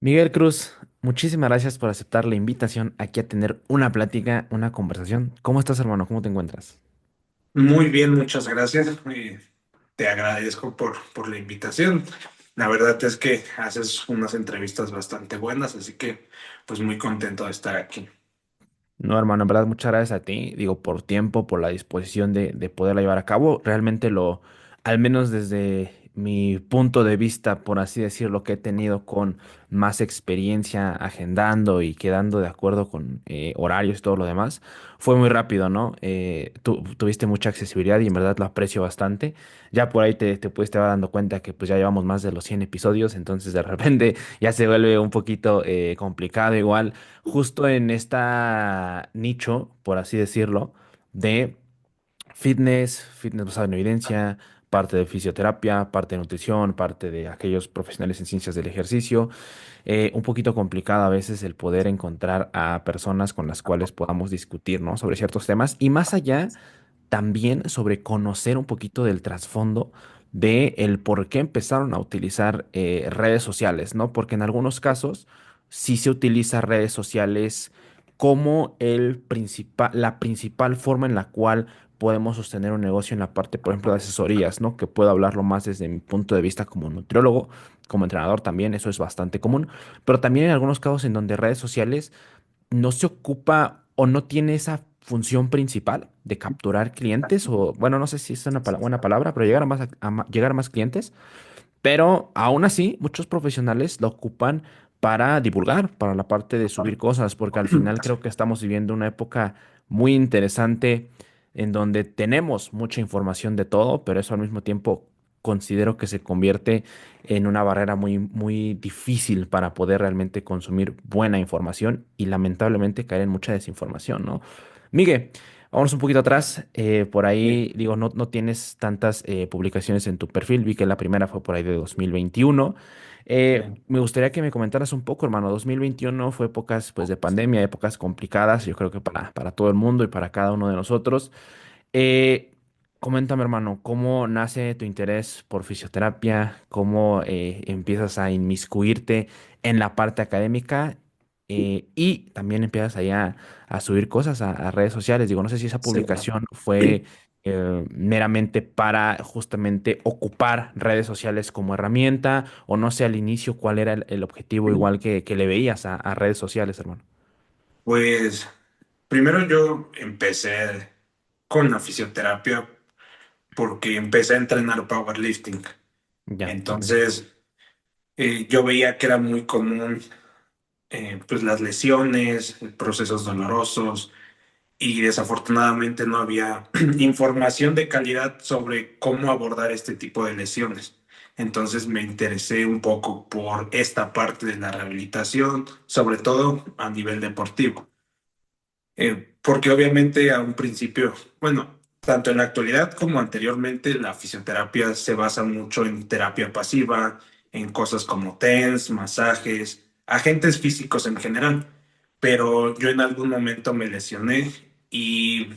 Miguel Cruz, muchísimas gracias por aceptar la invitación aquí a tener una plática, una conversación. ¿Cómo estás, hermano? ¿Cómo te encuentras? Muy bien, muchas gracias. Te agradezco por la invitación. La verdad es que haces unas entrevistas bastante buenas, así que pues muy contento de estar aquí. No, hermano, en verdad, muchas gracias a ti, digo, por tiempo, por la disposición de poderla llevar a cabo. Realmente al menos desde mi punto de vista, por así decirlo, que he tenido con más experiencia agendando y quedando de acuerdo con horarios y todo lo demás, fue muy rápido, ¿no? Tuviste mucha accesibilidad y en verdad lo aprecio bastante. Ya por ahí te pudiste estar dando cuenta que pues ya llevamos más de los 100 episodios, entonces de repente ya se vuelve un poquito complicado igual justo en esta nicho, por así decirlo, de fitness basado en evidencia, parte de fisioterapia, parte de nutrición, parte de aquellos profesionales en ciencias del ejercicio. Un poquito complicado a veces el poder encontrar a personas con las cuales podamos discutir, ¿no? Sobre ciertos temas y más allá también sobre conocer un poquito del trasfondo de el por qué empezaron a utilizar redes sociales, ¿no? Porque en algunos casos sí se utiliza redes sociales como la principal forma en la cual podemos sostener un negocio en la parte, por ejemplo, de asesorías, ¿no? Que puedo hablarlo más desde mi punto de vista como nutriólogo, como entrenador también, eso es bastante común, pero también en algunos casos en donde redes sociales no se ocupa o no tiene esa función principal de capturar clientes o, bueno, no sé si es una buena palabra, pero llegar a llegar a más clientes, pero aún así muchos profesionales lo ocupan para divulgar, para la parte de subir cosas, porque al final creo que estamos viviendo una época muy interesante en donde tenemos mucha información de todo, pero eso al mismo tiempo considero que se convierte en una barrera muy, muy difícil para poder realmente consumir buena información y lamentablemente caer en mucha desinformación, ¿no? Miguel, vámonos un poquito atrás. Por Eh, ahí, digo, no tienes tantas publicaciones en tu perfil. Vi que la primera fue por ahí de 2021. Me gustaría que me comentaras un poco, hermano. 2021 fue épocas, pues, de pandemia, épocas complicadas, yo creo que para todo el mundo y para cada uno de nosotros. Eh, Coméntame, hermano, ¿cómo nace tu interés por fisioterapia? ¿Cómo empiezas a inmiscuirte en la parte académica? Y también empiezas allá a subir cosas a redes sociales. Digo, no sé si esa sí. publicación fue meramente para justamente ocupar redes sociales como herramienta, o no sé al inicio cuál era el objetivo igual que le veías a redes sociales, hermano. Pues primero yo empecé con la fisioterapia porque empecé a entrenar powerlifting. Ya, ok. Entonces yo veía que era muy común pues las lesiones, procesos dolorosos y desafortunadamente no había información de calidad sobre cómo abordar este tipo de lesiones. Entonces me interesé un poco por esta parte de la rehabilitación, sobre todo a nivel deportivo. Porque obviamente a un principio, bueno, tanto en la actualidad como anteriormente, la fisioterapia se basa mucho en terapia pasiva, en cosas como TENS, masajes, agentes físicos en general. Pero yo en algún momento me lesioné y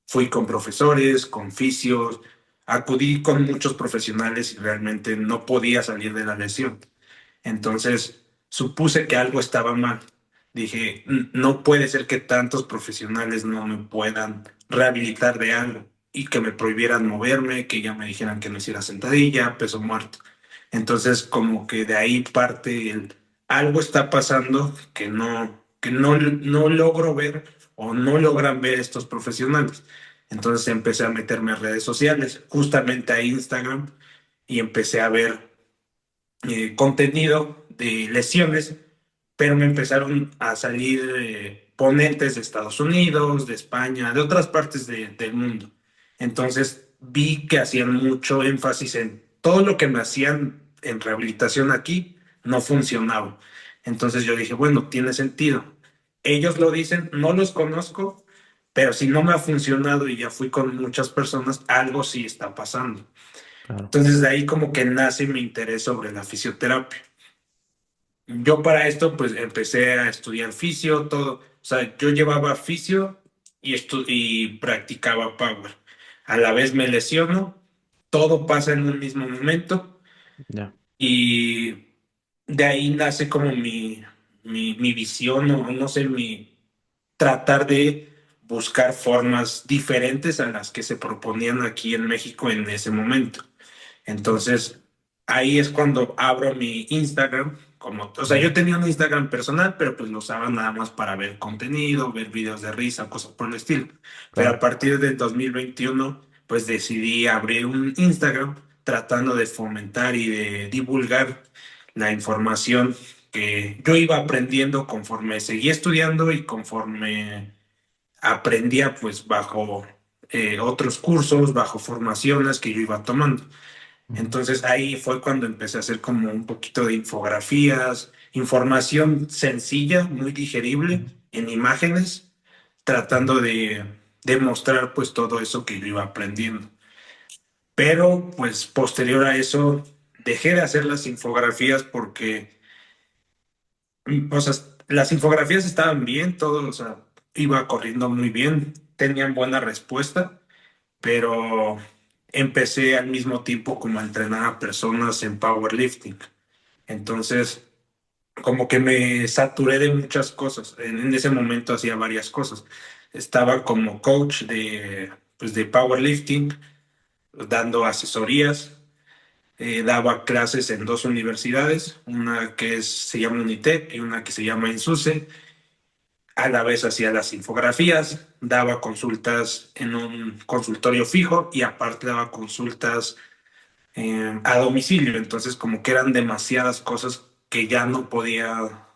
fui con profesores, con fisios, acudí con muchos profesionales y realmente no podía salir de la lesión. Entonces supuse que algo estaba mal. Dije, No puede ser que tantos profesionales no me puedan rehabilitar de algo y que me prohibieran moverme, que ya me dijeran que no hiciera sentadilla, peso muerto. Entonces, como que de ahí parte algo está pasando que no logro ver o no logran ver estos profesionales. Entonces empecé a meterme a redes sociales, justamente a Instagram, y empecé a ver contenido de lesiones, pero me empezaron a salir ponentes de Estados Unidos, de España, de otras partes del mundo. Entonces vi que hacían mucho énfasis en todo lo que me hacían en rehabilitación aquí, no funcionaba. Entonces yo dije, bueno, tiene sentido. Ellos lo dicen, no los conozco, pero si no me ha funcionado y ya fui con muchas personas, algo sí está pasando. Claro. Entonces de ahí como que nace mi interés sobre la fisioterapia. Yo para esto pues empecé a estudiar fisio, todo. O sea, yo llevaba fisio y practicaba power. A la vez me lesiono, todo pasa en un mismo momento Ya. y de ahí nace como mi visión, o no sé, mi tratar de buscar formas diferentes a las que se proponían aquí en México en ese momento. Entonces, ahí es cuando abro mi Instagram, como, o sea, Ujú. yo tenía un Instagram personal, pero pues lo usaba nada más para ver contenido, ver videos de risa, cosas por el estilo. Pero a Claro. partir del 2021, pues decidí abrir un Instagram tratando de fomentar y de divulgar la información que yo iba aprendiendo conforme seguía estudiando y conforme aprendía pues bajo otros cursos, bajo formaciones que yo iba tomando. Ujú. Entonces ahí fue cuando empecé a hacer como un poquito de infografías, información sencilla, muy digerible, Ujú. en imágenes, Ujú. tratando de mostrar pues todo eso que yo iba aprendiendo. Pero pues posterior a eso dejé de hacer las infografías porque, o sea, las infografías estaban bien, todo, o sea, iba corriendo muy bien, tenían buena respuesta, pero empecé al mismo tiempo como a entrenar a personas en powerlifting. Entonces, como que me saturé de muchas cosas. En ese momento hacía varias cosas. Estaba como coach pues de powerlifting, dando asesorías. Daba clases en dos universidades, una se llama Unitec y una que se llama INSUSE. A la vez hacía las infografías, daba consultas en un consultorio fijo y aparte daba consultas a domicilio. Entonces, como que eran demasiadas cosas que ya no podía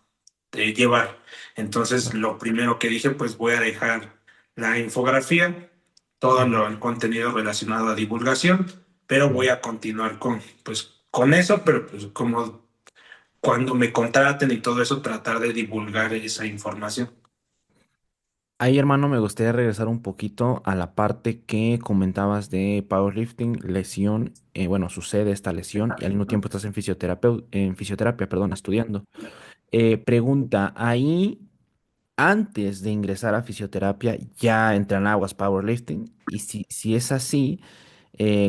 llevar. Entonces, Claro. lo primero que dije, pues voy a dejar la infografía, todo Ujú. el contenido relacionado a divulgación, pero voy Ujú. a continuar pues, con eso, pero pues como cuando me contraten y todo eso, tratar de divulgar esa información. Ahí, hermano, me gustaría regresar un poquito a la parte que comentabas de powerlifting, lesión. Bueno, sucede esta lesión y al mismo tiempo estás en fisioterapia, perdón, estudiando. Pregunta, ahí, antes de ingresar a fisioterapia, ¿ya entrenabas powerlifting? Y si es así,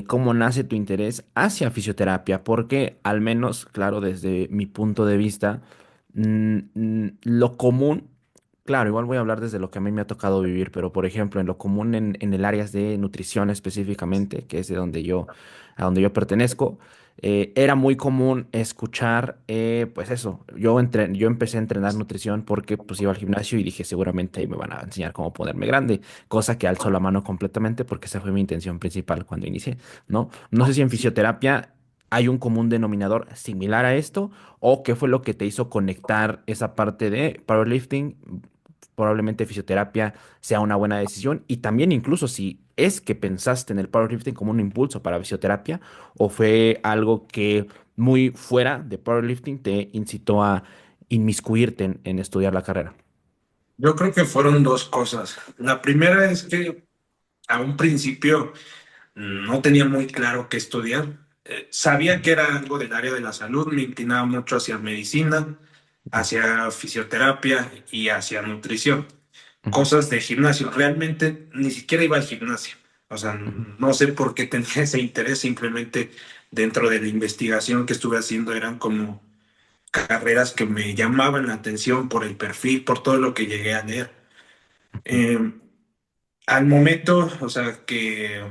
¿cómo nace tu interés hacia fisioterapia? Porque al menos, claro, desde mi punto de vista, lo común, claro, igual voy a hablar desde lo que a mí me ha tocado vivir, pero por ejemplo, en lo común en el área de nutrición específicamente, que es de a donde yo pertenezco, era muy común escuchar, pues eso, yo empecé a entrenar nutrición porque pues iba al gimnasio y dije seguramente ahí me van a enseñar cómo ponerme grande, cosa que alzó la mano completamente porque esa fue mi intención principal cuando inicié, ¿no? No sé si en fisioterapia hay un común denominador similar a esto o qué fue lo que te hizo conectar esa parte de powerlifting. Probablemente fisioterapia sea una buena decisión y también incluso si es que pensaste en el powerlifting como un impulso para fisioterapia o fue algo que muy fuera de powerlifting te incitó a inmiscuirte en estudiar la carrera. Yo creo que fueron dos cosas. La primera es que a un principio no tenía muy claro qué estudiar. Sabía Ujú. que era algo del área de la salud, me inclinaba mucho hacia medicina, Ujú. hacia fisioterapia y hacia nutrición. Ujú. Cosas de gimnasio. Realmente ni siquiera iba al gimnasio. O sea, Ujú. no sé por qué tenía ese interés, simplemente dentro de la investigación que estuve haciendo eran como carreras que me llamaban la atención por el perfil, por todo lo que llegué a leer. Ujú. Eh, Al momento, o sea, que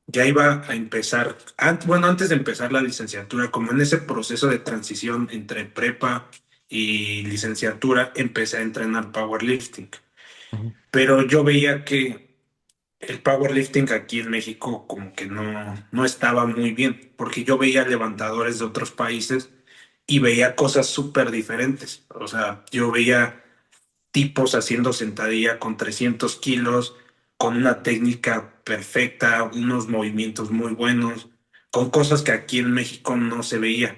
ya iba a empezar, bueno, antes de empezar la licenciatura, como en ese proceso de transición entre prepa y licenciatura, empecé a entrenar powerlifting. Ujú. Pero yo veía que el powerlifting aquí en México como que no estaba muy bien, porque yo veía levantadores de otros países y veía cosas súper diferentes. O sea, yo veía tipos haciendo sentadilla con 300 kilos, con una técnica perfecta, unos movimientos muy buenos, con cosas que aquí en México no se veía.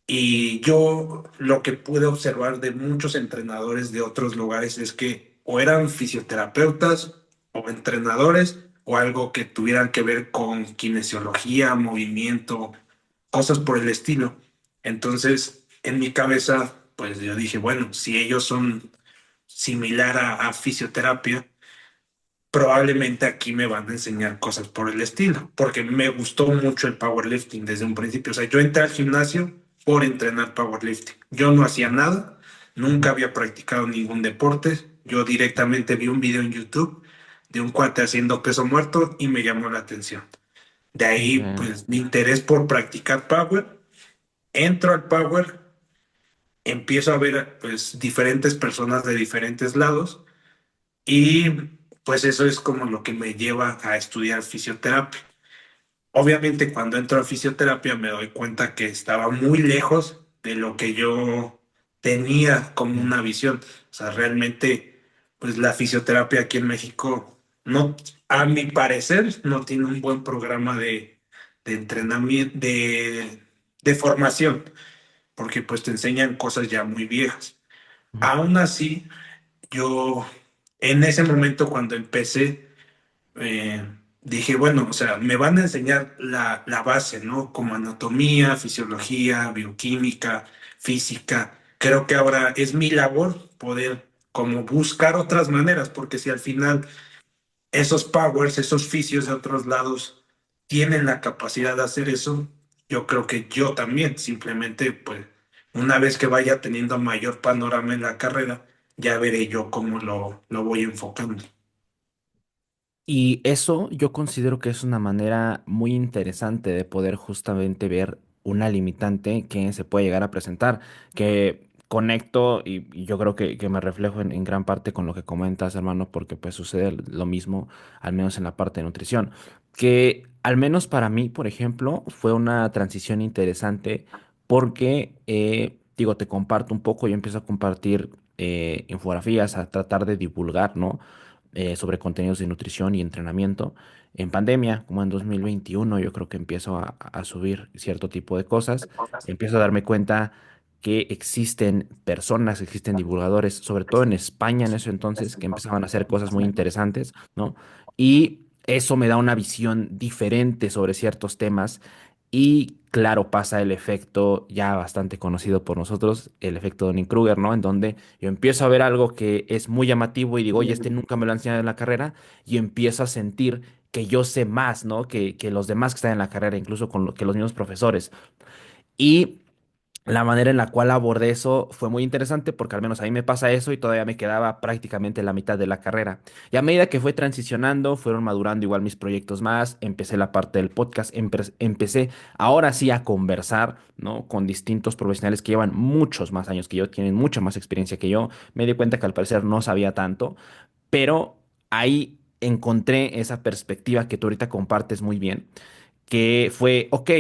Y yo lo que pude observar de muchos entrenadores de otros lugares es que o eran fisioterapeutas o entrenadores o algo que tuvieran que ver con kinesiología, movimiento, cosas por el estilo. Entonces, en mi cabeza, pues yo dije, bueno, si ellos son similar a fisioterapia, probablemente aquí me van a enseñar cosas por el estilo, porque me gustó mucho el powerlifting desde un principio. O sea, yo entré al gimnasio por entrenar powerlifting. Yo no hacía nada, nunca había practicado ningún deporte. Yo directamente vi un video en YouTube de un cuate haciendo peso muerto y me llamó la atención. De ahí, Ok. pues, mi interés por practicar power. Entro al power, empiezo a ver, pues, diferentes personas de diferentes lados y, pues, eso es como lo que me lleva a estudiar fisioterapia. Obviamente cuando entro a fisioterapia me doy cuenta que estaba muy lejos de lo que yo tenía como Ok. una visión. O sea, realmente, pues la fisioterapia aquí en México, no, a mi parecer, no tiene un buen programa de entrenamiento, de formación, porque pues te enseñan cosas ya muy viejas. Ujú. Aún así, yo en ese momento cuando empecé eh, dije, bueno, o sea, me van a enseñar la base, ¿no? Como anatomía, fisiología, bioquímica, física. Creo que ahora es mi labor poder como buscar otras maneras, porque si al final esos powers, esos fisios de otros lados tienen la capacidad de hacer eso, yo creo que yo también, simplemente, pues, una vez que vaya teniendo mayor panorama en la carrera, ya veré yo cómo lo voy enfocando. Y eso yo considero que es una manera muy interesante de poder justamente ver una limitante que se puede llegar a presentar, que conecto y yo creo que me reflejo en gran parte con lo que comentas, hermano, porque pues sucede lo mismo, al menos en la parte de nutrición, que al menos para mí, por ejemplo, fue una transición interesante porque, digo, te comparto un poco, yo empiezo a compartir infografías, a tratar de divulgar, ¿no? Sobre contenidos de nutrición y entrenamiento. En pandemia, como en 2021, yo creo que empiezo a subir cierto tipo de cosas. Empiezo a darme cuenta que existen personas, existen divulgadores, sobre todo en España en ese entonces, que empezaban a hacer cosas muy interesantes, ¿no? Y eso me da una visión diferente sobre ciertos temas. Y claro, pasa el efecto ya bastante conocido por nosotros, el efecto Dunning-Kruger, ¿no? En donde yo empiezo a ver algo que es muy llamativo y digo, oye, este nunca me lo han enseñado en la carrera, y empiezo a sentir que yo sé más, ¿no? Que los demás que están en la carrera, incluso que los mismos profesores. Y la manera en la cual abordé eso fue muy interesante porque al menos a mí me pasa eso y todavía me quedaba prácticamente la mitad de la carrera. Y a medida que fue transicionando, fueron madurando igual mis proyectos más, empecé la parte del podcast, empecé ahora sí a conversar, ¿no? Con distintos profesionales que llevan muchos más años que yo, tienen mucha más experiencia que yo. Me di cuenta que al parecer no sabía tanto, pero ahí encontré esa perspectiva que tú ahorita compartes muy bien, que fue, ok,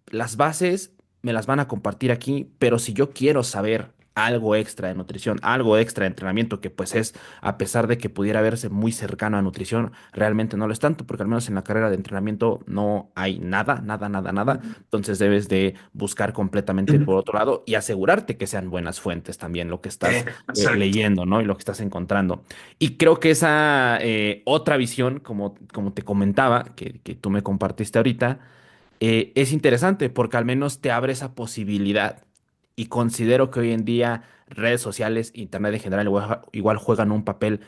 las bases me las van a compartir aquí, pero si yo quiero saber algo extra de nutrición, algo extra de entrenamiento, que pues es, a pesar de que pudiera verse muy cercano a nutrición, realmente no lo es tanto, porque al menos en la carrera de entrenamiento no hay nada, nada, nada, nada. Entonces debes de buscar completamente por otro lado y asegurarte que sean buenas fuentes también lo que estás Exacto. leyendo, ¿no? Y lo que estás encontrando. Y creo que esa otra visión, como te comentaba, que tú me compartiste ahorita, es interesante porque al menos te abre esa posibilidad. Y considero que hoy en día redes sociales, internet en general, igual juegan un papel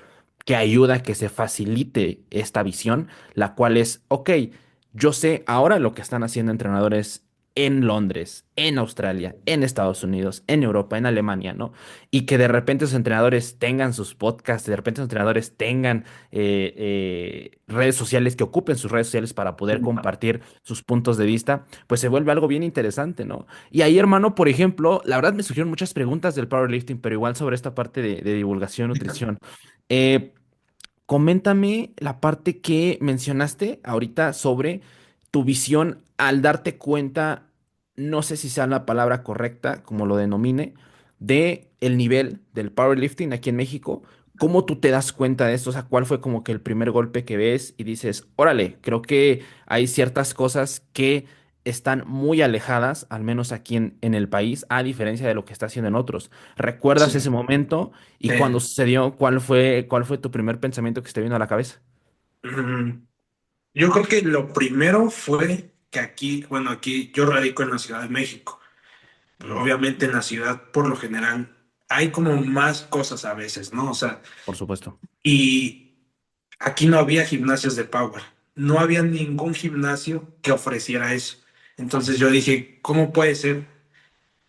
que ayuda a que se facilite esta visión, la cual es, ok, yo sé ahora lo que están haciendo entrenadores en Londres, en Australia, en Estados Unidos, en Europa, en Alemania, ¿no? Y que de repente esos entrenadores tengan sus podcasts, de repente esos entrenadores tengan redes sociales, que ocupen sus redes sociales para poder compartir sus puntos de vista, pues se vuelve algo bien interesante, ¿no? Y ahí, hermano, por ejemplo, la verdad me surgieron muchas preguntas del powerlifting, pero igual sobre esta parte de divulgación, nutrición. Eh, Coméntame la parte que mencionaste ahorita sobre tu visión al darte cuenta, no sé si sea la palabra correcta, como lo denomine, de el nivel del powerlifting aquí en México. ¿Cómo tú te das cuenta de esto? O sea, ¿cuál fue como que el primer golpe que ves y dices, órale, creo que hay ciertas cosas que están muy alejadas, al menos aquí en el país, a diferencia de lo que está haciendo en otros? ¿Recuerdas ese Sí. momento? Y cuando Eh, sucedió, cuál fue tu primer pensamiento que se te vino a la cabeza? mm, yo creo que lo primero fue que aquí, bueno, aquí yo radico en la Ciudad de México. Pero Ujú. obviamente en la ciudad, por lo general, hay como más cosas a veces, ¿no? O sea, Por supuesto. y aquí no había gimnasios de power. No había ningún gimnasio que ofreciera eso. Entonces yo dije, ¿cómo puede ser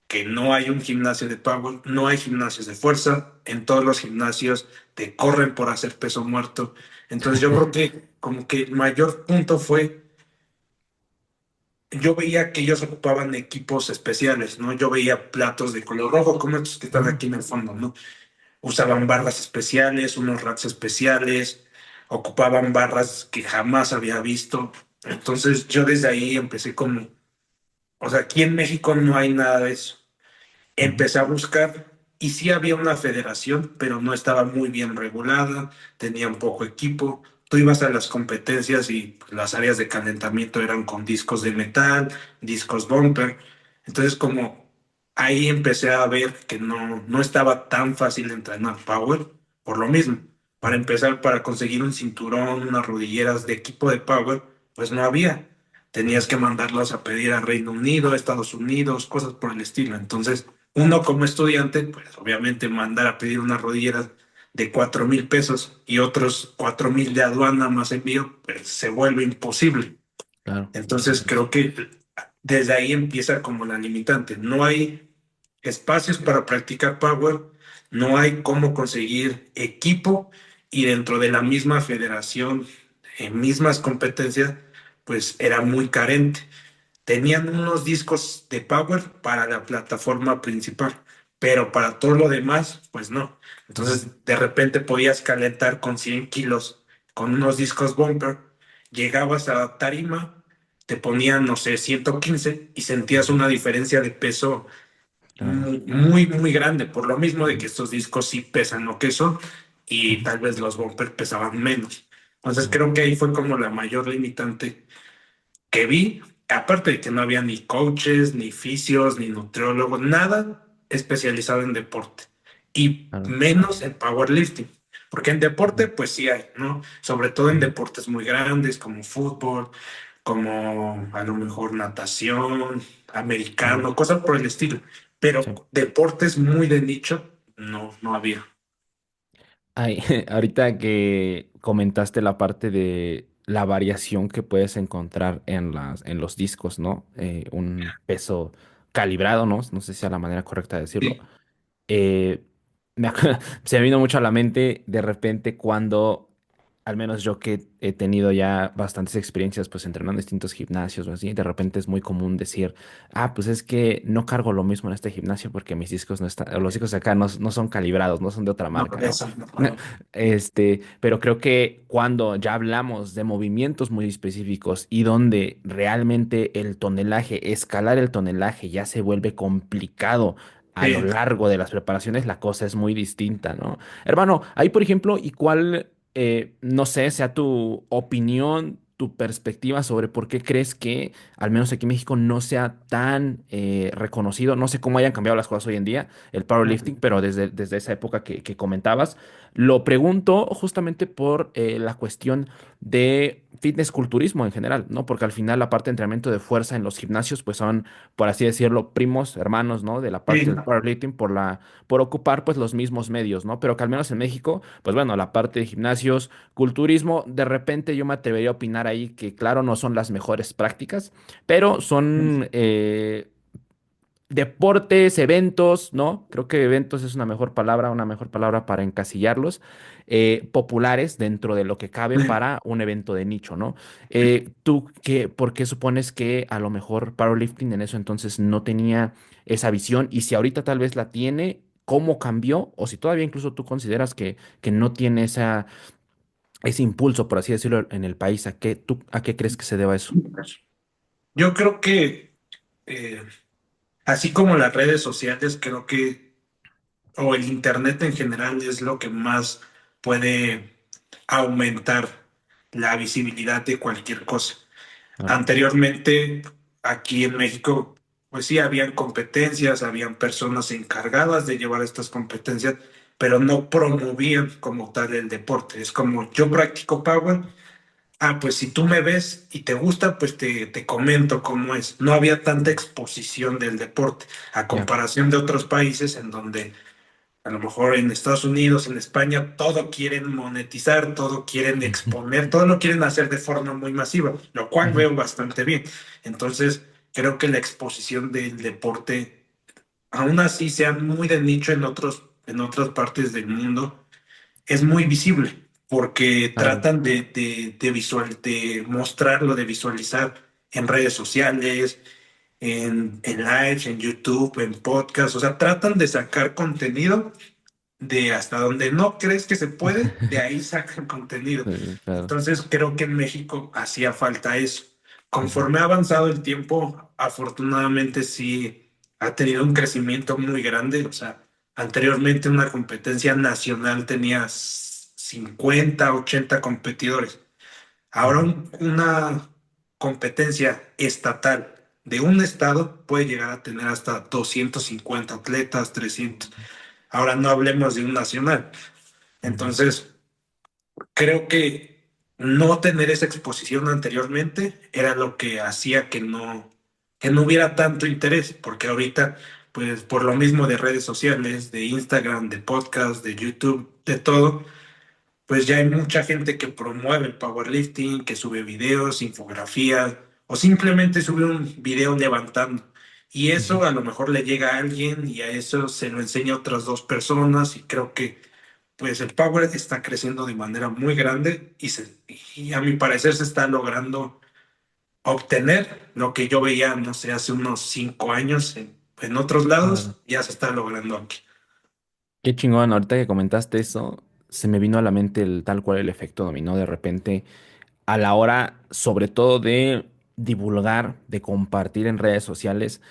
que no hay un gimnasio de power, no hay gimnasios de fuerza, en todos los gimnasios te corren por hacer peso muerto. Entonces yo creo que como que el mayor punto fue, yo veía que ellos ocupaban equipos especiales, ¿no? Yo veía platos de color rojo, como estos que están aquí en el fondo, ¿no? Usaban barras especiales, unos racks especiales, ocupaban barras que jamás había visto. Entonces yo desde ahí empecé como, o sea, aquí en México no hay nada de eso. Ujú. Empecé a buscar y sí había una federación, pero no estaba muy bien regulada, tenía un poco equipo. Tú ibas a las competencias y pues, las áreas de calentamiento eran con discos de metal, discos bumper. Entonces como ahí empecé a ver que no estaba tan fácil entrenar power por lo mismo. Para empezar, para conseguir un cinturón, unas rodilleras de equipo de power, pues no había. Tenías que mandarlos a pedir a Reino Unido, Estados Unidos, cosas por el estilo. Entonces, uno como estudiante, pues obviamente mandar a pedir unas rodilleras de 4,000 pesos y otros 4,000 de aduana más envío, pues se vuelve imposible. Claro. Entonces creo que desde ahí empieza como la limitante. No hay espacios para practicar power, no hay cómo conseguir equipo y dentro de la misma federación, en mismas competencias, pues era muy carente. Tenían unos discos de power para la plataforma principal, pero para todo lo demás, pues no. Entonces, de repente podías calentar con 100 kilos con unos discos bumper, llegabas a tarima, te ponían, no sé, 115 y sentías Ujú. una diferencia de peso Claro. muy, muy grande, por lo mismo de que estos discos sí pesan lo que son y Ujú. tal vez los bumper pesaban menos. Entonces, Claro. creo que ahí fue como la mayor limitante que vi, aparte de que no había ni coaches, ni fisios, ni nutriólogos, nada especializado en deporte y Claro. menos en powerlifting. Porque en deporte, Ujú. pues sí hay, ¿no? Sobre todo en Ujú. deportes muy grandes como fútbol, como a lo mejor natación, Claro. americano, cosas por el estilo. Sí. Pero deportes muy de nicho, no había. Ay, ahorita que comentaste la parte de la variación que puedes encontrar en en los discos, ¿no? Un peso calibrado, ¿no? No sé si es la manera correcta de decirlo. Sí, Eh, se me vino mucho a la mente de repente cuando, al menos yo que he tenido ya bastantes experiencias pues entrenando en distintos gimnasios o así, de repente es muy común decir, ah, pues es que no cargo lo mismo en este gimnasio porque mis discos no están, los discos de acá no son calibrados, no son de otra no, marca, ¿no? eso no. Pero creo que cuando ya hablamos de movimientos muy específicos y donde realmente el tonelaje, escalar el tonelaje ya se vuelve complicado a lo Sí. largo de las preparaciones, la cosa es muy distinta, ¿no? Hermano, ahí por ejemplo, ¿y cuál, no sé, sea tu opinión, tu perspectiva sobre por qué crees que, al menos aquí en México, no sea tan reconocido? No sé cómo hayan cambiado las cosas hoy en día, el powerlifting, pero desde esa época que comentabas. Lo pregunto justamente por la cuestión de fitness culturismo en general, ¿no? Porque al final la parte de entrenamiento de fuerza en los gimnasios, pues son, por así decirlo, primos, hermanos, ¿no? De la parte Sí. del powerlifting por ocupar pues los mismos medios, ¿no? Pero que al menos en México, pues bueno, la parte de gimnasios, culturismo, de repente yo me atrevería a opinar ahí que claro, no son las mejores prácticas, pero son deportes, eventos, ¿no? Creo que eventos es una mejor palabra para encasillarlos, populares dentro de lo que cabe para un evento de nicho, ¿no? ¿Tú por qué supones que a lo mejor powerlifting en eso entonces no tenía esa visión? Y si ahorita tal vez la tiene, ¿cómo cambió? O si todavía incluso tú consideras que no tiene ese impulso, por así decirlo, en el país, a qué crees que se deba eso? Yo creo que eh, así como las redes sociales, creo que, o el internet en general, es lo que más puede aumentar la visibilidad de cualquier cosa. Claro. Anteriormente, aquí en México, pues sí, habían competencias, habían personas encargadas de llevar estas competencias, pero no promovían como tal el deporte. Es como yo practico power. Ah, pues si tú me ves y te gusta, pues te comento cómo es. No había tanta exposición del deporte, a Ya. comparación de otros países en donde a lo mejor en Estados Unidos, en España, todo quieren monetizar, todo quieren Ujú. exponer, todo lo quieren hacer de forma muy masiva, lo cual Ujú. veo bastante bien. Entonces, creo que la exposición del deporte aún así sea muy de nicho en otras partes del mundo, es muy visible porque Claro. tratan de mostrarlo, de visualizar en redes sociales, en lives, en YouTube, en podcast, o sea, tratan de sacar contenido de hasta donde no crees que se puede, de ahí sacan contenido. Sí, claro. Entonces creo que en México hacía falta eso. Ujú. Conforme ha avanzado el tiempo, afortunadamente sí ha tenido un crecimiento muy grande. O sea, anteriormente una competencia nacional tenía 50, 80 competidores. Ahora Ujú. una competencia estatal de un estado puede llegar a tener hasta 250 atletas, 300. Ahora no hablemos de un nacional. Ujú. Entonces, creo que no tener esa exposición anteriormente era lo que hacía que no hubiera tanto interés, porque ahorita, pues por lo mismo de redes sociales, de Instagram, de podcast, de YouTube, de todo, pues ya hay mucha gente que promueve el powerlifting, que sube videos, infografías, o simplemente sube un video levantando. Y Ujú. eso a lo mejor le llega a alguien y a eso se lo enseña a otras dos personas y creo que pues el Power está creciendo de manera muy grande y a mi parecer se está logrando obtener lo que yo veía, no sé, hace unos 5 años en otros Claro. lados, ya se está logrando aquí. Qué chingón, ahorita que comentaste eso, se me vino a la mente el tal cual el efecto dominó de repente a la hora, sobre todo de divulgar, de compartir en redes sociales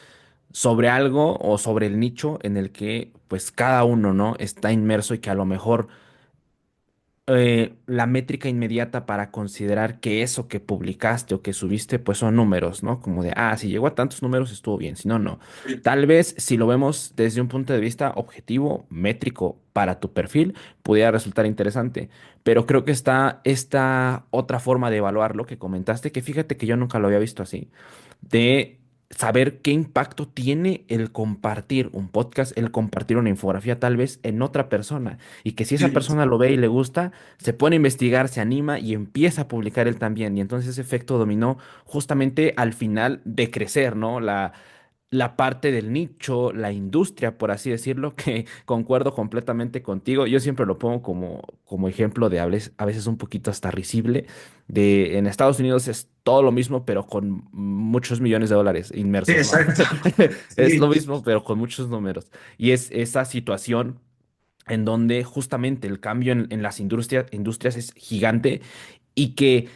sobre algo o sobre el nicho en el que pues cada uno, ¿no? Está inmerso y que a lo mejor la métrica inmediata para considerar que eso que publicaste o que subiste, pues son números, ¿no? Como de, ah, si llegó a tantos números estuvo bien, si no, no. Sí, Tal vez si lo vemos desde un punto de vista objetivo, métrico para tu perfil, pudiera resultar interesante, pero creo que está esta otra forma de evaluar lo que comentaste, que fíjate que yo nunca lo había visto así, de saber qué impacto tiene el compartir un podcast, el compartir una infografía tal vez en otra persona y que si esa sí, persona lo ve y le gusta, se pone a investigar, se anima y empieza a publicar él también. Y entonces ese efecto dominó justamente al final de crecer, ¿no? La parte del nicho, la industria, por así decirlo, que concuerdo completamente contigo. Yo siempre lo pongo como ejemplo de a veces un poquito hasta risible, de en Estados Unidos es todo lo mismo, pero con muchos millones de dólares sí, inmersos, ¿no? exacto. Es lo Sí, mismo, pero con muchos números. Y es esa situación en donde justamente el cambio en las industrias es gigante y que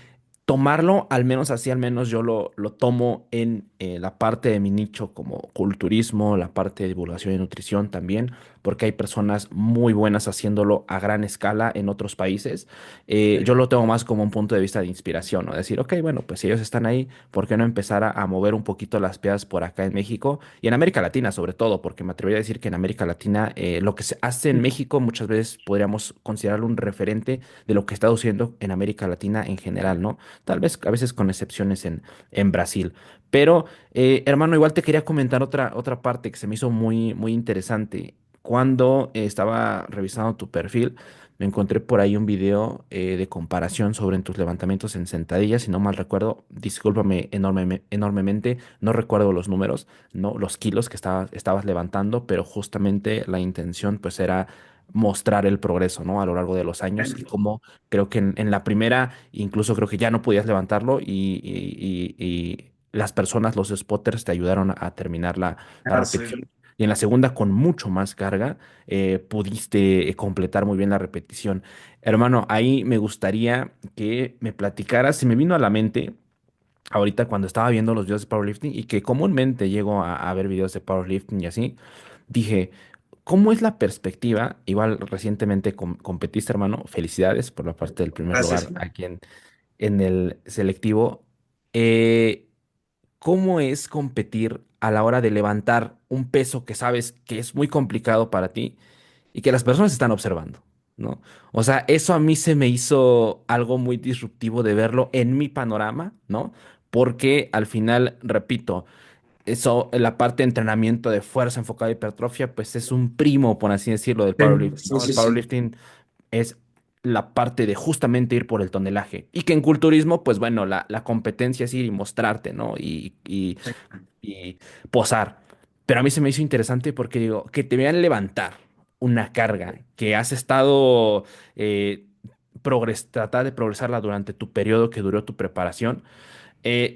tomarlo, al menos así, al menos yo lo tomo en la parte de mi nicho como culturismo, la parte de divulgación y nutrición también, porque hay personas muy buenas haciéndolo a gran escala en otros países. Yo lo tengo más como un punto de vista de inspiración, ¿no? Decir, ok, bueno, pues si ellos están ahí, ¿por qué no empezar a mover un poquito las piezas por acá en México y en América Latina sobre todo? Porque me atrevería a decir que en América Latina lo que se hace en México muchas veces podríamos considerarlo un referente de lo que está sucediendo en América Latina en general, ¿no? Tal vez a veces con excepciones en Brasil. Pero, hermano, igual te quería comentar otra parte que se me hizo muy, muy interesante. Cuando estaba revisando tu perfil, me encontré por ahí un video de comparación sobre tus levantamientos en sentadillas, si no mal recuerdo, discúlpame enormemente, no recuerdo los números, no los kilos que estabas levantando, pero justamente la intención pues era mostrar el progreso, ¿no? A lo largo de los años y cómo creo que en la primera incluso creo que ya no podías levantarlo y las personas, los spotters te ayudaron a terminar la ah, sí. repetición. Y en la segunda, con mucho más carga, pudiste completar muy bien la repetición. Hermano, ahí me gustaría que me platicaras, se me vino a la mente ahorita cuando estaba viendo los videos de powerlifting y que comúnmente llego a ver videos de powerlifting y así, dije, ¿cómo es la perspectiva? Igual recientemente competiste, hermano, felicidades por la parte del primer Gracias. lugar aquí en el selectivo. Eh, ¿Cómo es competir a la hora de levantar un peso que sabes que es muy complicado para ti y que las personas están observando, ¿no? O sea, eso a mí se me hizo algo muy disruptivo de verlo en mi panorama, ¿no? Porque al final, repito, eso, la parte de entrenamiento de fuerza enfocada a hipertrofia, pues es un primo, por así decirlo, del Sí, powerlifting, sí, ¿no? El sí, sí. powerlifting es la parte de justamente ir por el tonelaje. Y que en culturismo, pues bueno, la competencia es ir y mostrarte, ¿no? Y posar. Pero a mí se me hizo interesante porque digo, que te vean levantar una carga que has estado tratar de progresarla durante tu periodo que duró tu preparación.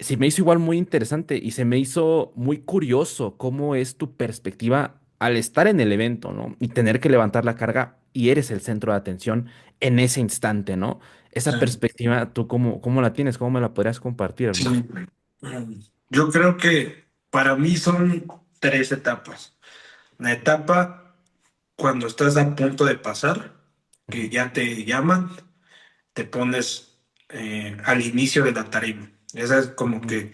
Se me hizo igual muy interesante y se me hizo muy curioso cómo es tu perspectiva al estar en el evento, ¿no? Y tener que levantar la carga y eres el centro de atención en ese instante, ¿no? Sí, Esa perspectiva, ¿tú cómo la tienes? ¿Cómo me la podrías compartir, sí. hermano? Yo creo que para mí son tres etapas. La etapa cuando estás a punto de pasar, que Ujú, ya te llaman, te pones al inicio de la tarima. Esa es como ujú, que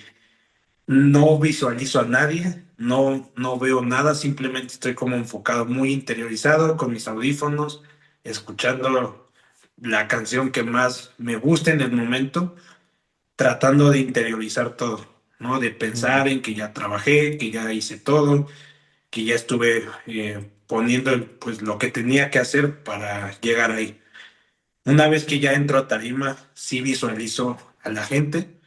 no visualizo a nadie, no veo nada, simplemente estoy como enfocado, muy interiorizado con mis audífonos, escuchando la canción que más me gusta en el momento, tratando de interiorizar todo, ¿no? De ujú, pensar en que ya trabajé, que ya hice todo, que ya estuve poniendo pues lo que tenía que hacer para llegar ahí. Una vez que ya entro a tarima, sí visualizo a la gente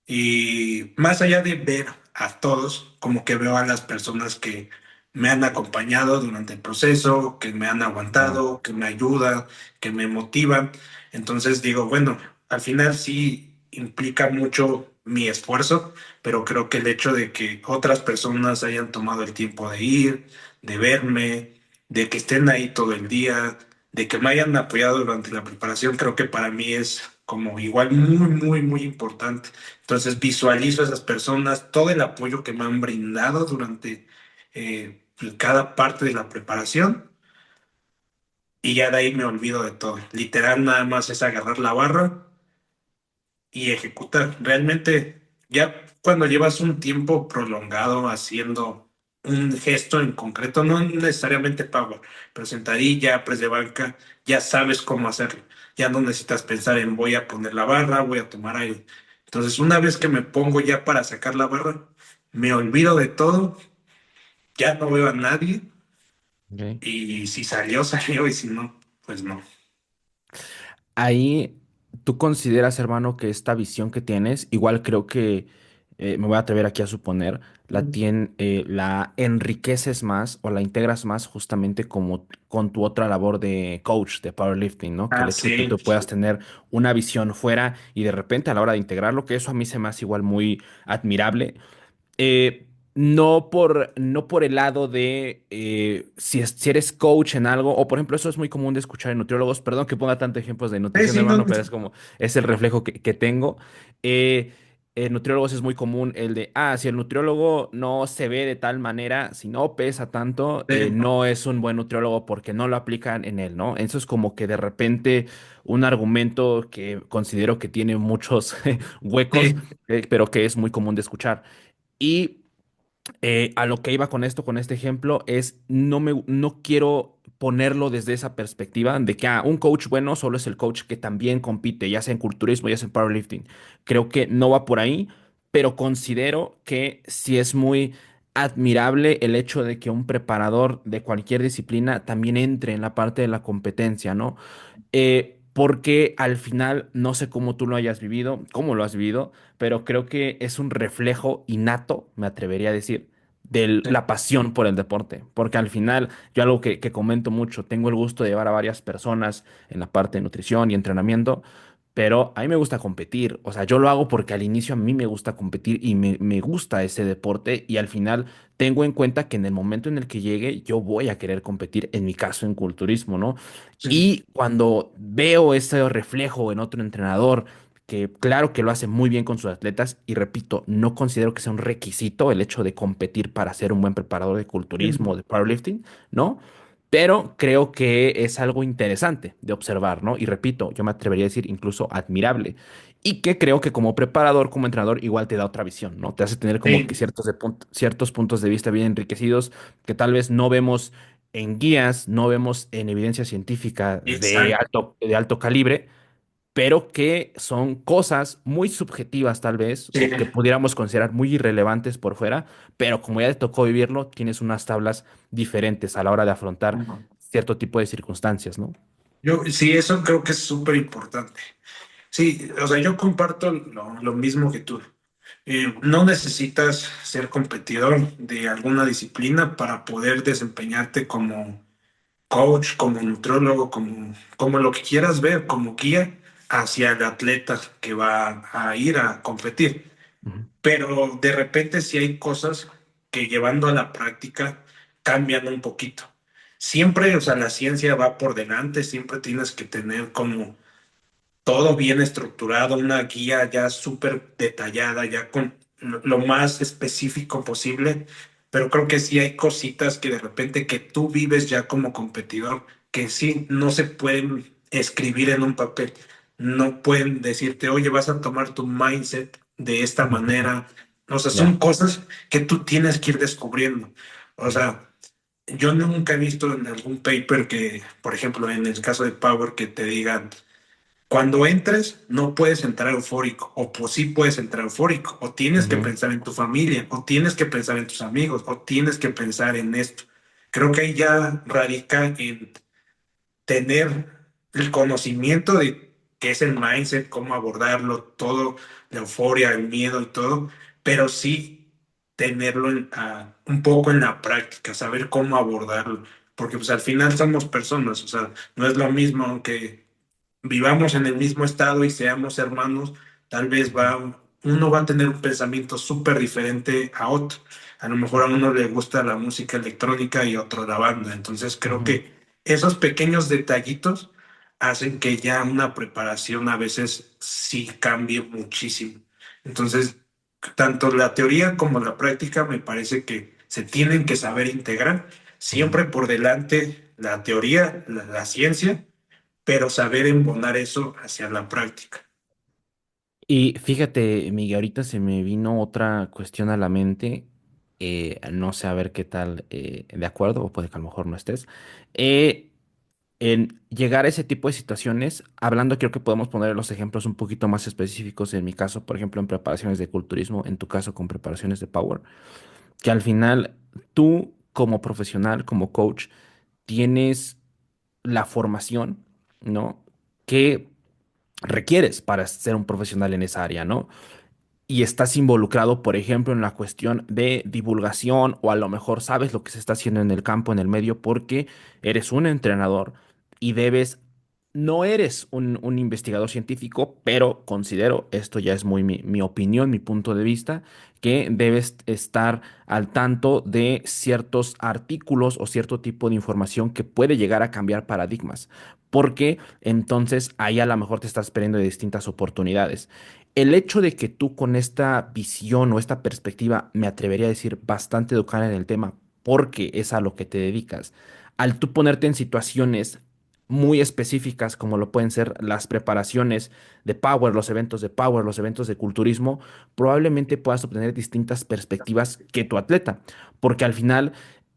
y más allá de ver a todos, como que veo a las personas que me han acompañado durante el proceso, que me han claro. aguantado, que me ayudan, que me motivan. Entonces digo, bueno, al final sí implica mucho mi esfuerzo, pero creo que el hecho de que otras personas hayan tomado el tiempo de ir, de verme, de que estén ahí todo el día, de que me hayan apoyado durante la preparación, creo que para mí es como igual muy importante. Entonces visualizo a esas personas, todo el apoyo que me han brindado durante cada parte de la preparación y ya de ahí me olvido de todo. Literal, nada más es agarrar la barra y ejecutar. Realmente, ya cuando llevas un tiempo prolongado haciendo un gesto en concreto, no necesariamente power, pero sentadilla, press de banca, ya sabes cómo hacerlo. Ya no necesitas pensar en voy a poner la barra, voy a tomar aire. Entonces, una vez que me pongo ya para sacar la barra, me olvido de todo, ya no veo a nadie Ok. y si salió, salió y si no, pues no. Ahí tú consideras, hermano, que esta visión que tienes, igual creo que me voy a atrever aquí a suponer, la enriqueces más o la integras más justamente como con tu otra labor de coach de powerlifting, ¿no? Que el Ah, hecho de que sí, tú puedas tener una visión fuera y de repente a la hora de integrarlo, que eso a mí se me hace igual muy admirable. No por el lado de si eres coach en algo, o por ejemplo, eso es muy común de escuchar en nutriólogos, perdón que ponga tantos ejemplos de sí, nutrición, sí, no, hermano, pero es como, es el reflejo que tengo. Eh, en nutriólogos es muy común el de, si el nutriólogo no se ve de tal manera, si no pesa tanto, no es un buen nutriólogo porque no lo aplican en él, ¿no? Eso es como que de repente un argumento que considero que tiene muchos huecos, sí, pero que es muy común de escuchar. Y a lo que iba con esto, con este ejemplo, es no quiero ponerlo desde esa perspectiva de que un coach bueno solo es el coach que también compite, ya sea en culturismo, ya sea en powerlifting. Creo que no va por ahí, pero considero que sí es muy admirable el hecho de que un preparador de cualquier disciplina también entre en la parte de la competencia, ¿no? Porque al final, no sé cómo tú lo hayas vivido, cómo lo has vivido, pero creo que es un reflejo innato, me atrevería a decir, de sí, la pasión por el deporte. Porque al final, yo algo que comento mucho, tengo el gusto de llevar a varias personas en la parte de nutrición y entrenamiento, pero a mí me gusta competir. O sea, yo lo hago porque al inicio a mí me gusta competir y me gusta ese deporte y al final tengo en cuenta que en el momento en el que llegue, yo voy a querer competir, en mi caso en culturismo, ¿no? sí. Y cuando veo ese reflejo en otro entrenador, que claro que lo hace muy bien con sus atletas, y repito, no considero que sea un requisito el hecho de competir para ser un buen preparador de culturismo o de powerlifting, ¿no? Pero creo que es algo interesante de observar, ¿no? Y repito, yo me atrevería a decir incluso admirable. Y que creo que como preparador, como entrenador, igual te da otra visión, ¿no? Te hace tener como que Sí, ciertos puntos de vista bien enriquecidos que tal vez no vemos en guías, no vemos en evidencia científica exacto. de alto calibre, pero que son cosas muy subjetivas tal vez, Sí. o que pudiéramos considerar muy irrelevantes por fuera, pero como ya te tocó vivirlo, tienes unas tablas diferentes a la hora de afrontar cierto tipo de circunstancias, ¿no? Yo, sí, eso creo que es súper importante. Sí, o sea, yo comparto lo mismo que tú. No necesitas ser competidor de alguna disciplina para poder desempeñarte como coach, como nutriólogo, como lo que quieras ver, como guía hacia el atleta que va a ir a competir. Ujú, Pero de repente sí hay cosas que llevando a la práctica cambian un poquito. Siempre, o sea, la ciencia va por delante, siempre tienes que tener como todo bien estructurado, una guía ya súper detallada, ya con lo más específico posible, pero creo que sí hay cositas que de repente que tú vives ya como competidor, que sí no se pueden escribir en un papel, no pueden decirte, oye, vas a tomar tu mindset de esta ujú. manera, o sea, son Ya. cosas que tú tienes que ir descubriendo, o Ujú, sea... Yo nunca he visto en algún paper que, por ejemplo, en el caso de Power, que te digan, cuando entres, no puedes entrar eufórico, o pues sí puedes entrar eufórico, o tienes que ujú, pensar en tu familia, o tienes que pensar en tus amigos, o tienes que pensar en esto. Creo que ahí ya radica en tener el conocimiento de qué es el mindset, cómo abordarlo, todo, la euforia, el miedo y todo, pero sí tenerlo un poco en la práctica, saber cómo abordarlo, porque pues al final somos personas, o sea, no es lo mismo aunque vivamos en el mismo estado y seamos hermanos, tal vez uno va a tener un pensamiento súper diferente a otro. A lo mejor a uno le gusta la música electrónica y a otro la banda. Entonces creo ujú. que esos pequeños detallitos hacen que ya una preparación a veces sí cambie muchísimo. Entonces, tanto la teoría como la práctica me parece que se tienen que saber integrar, Ujú. siempre por delante la teoría, la ciencia, pero saber embonar eso hacia la práctica. Y fíjate, Miguel, ahorita se me vino otra cuestión a la mente. No sé a ver qué tal, de acuerdo, o puede que a lo mejor no estés. Eh, en llegar a ese tipo de situaciones, hablando, creo que podemos poner los ejemplos un poquito más específicos. En mi caso, por ejemplo, en preparaciones de culturismo, en tu caso, con preparaciones de power, que al final tú, como profesional, como coach, tienes la formación, ¿no? Que requieres para ser un profesional en esa área, ¿no? Y estás involucrado, por ejemplo, en la cuestión de divulgación o a lo mejor sabes lo que se está haciendo en el campo, en el medio, porque eres un entrenador y debes, no eres un investigador científico, pero considero, esto ya es muy mi opinión, mi punto de vista, que debes estar al tanto de ciertos artículos o cierto tipo de información que puede llegar a cambiar paradigmas, porque entonces ahí a lo mejor te estás perdiendo de distintas oportunidades. El hecho de que tú con esta visión o esta perspectiva, me atrevería a decir, bastante educada en el tema, porque es a lo que te dedicas, al tú ponerte en situaciones muy específicas como lo pueden ser las preparaciones de Power, los eventos de Power, los eventos de culturismo, probablemente puedas obtener distintas perspectivas que tu atleta, porque al final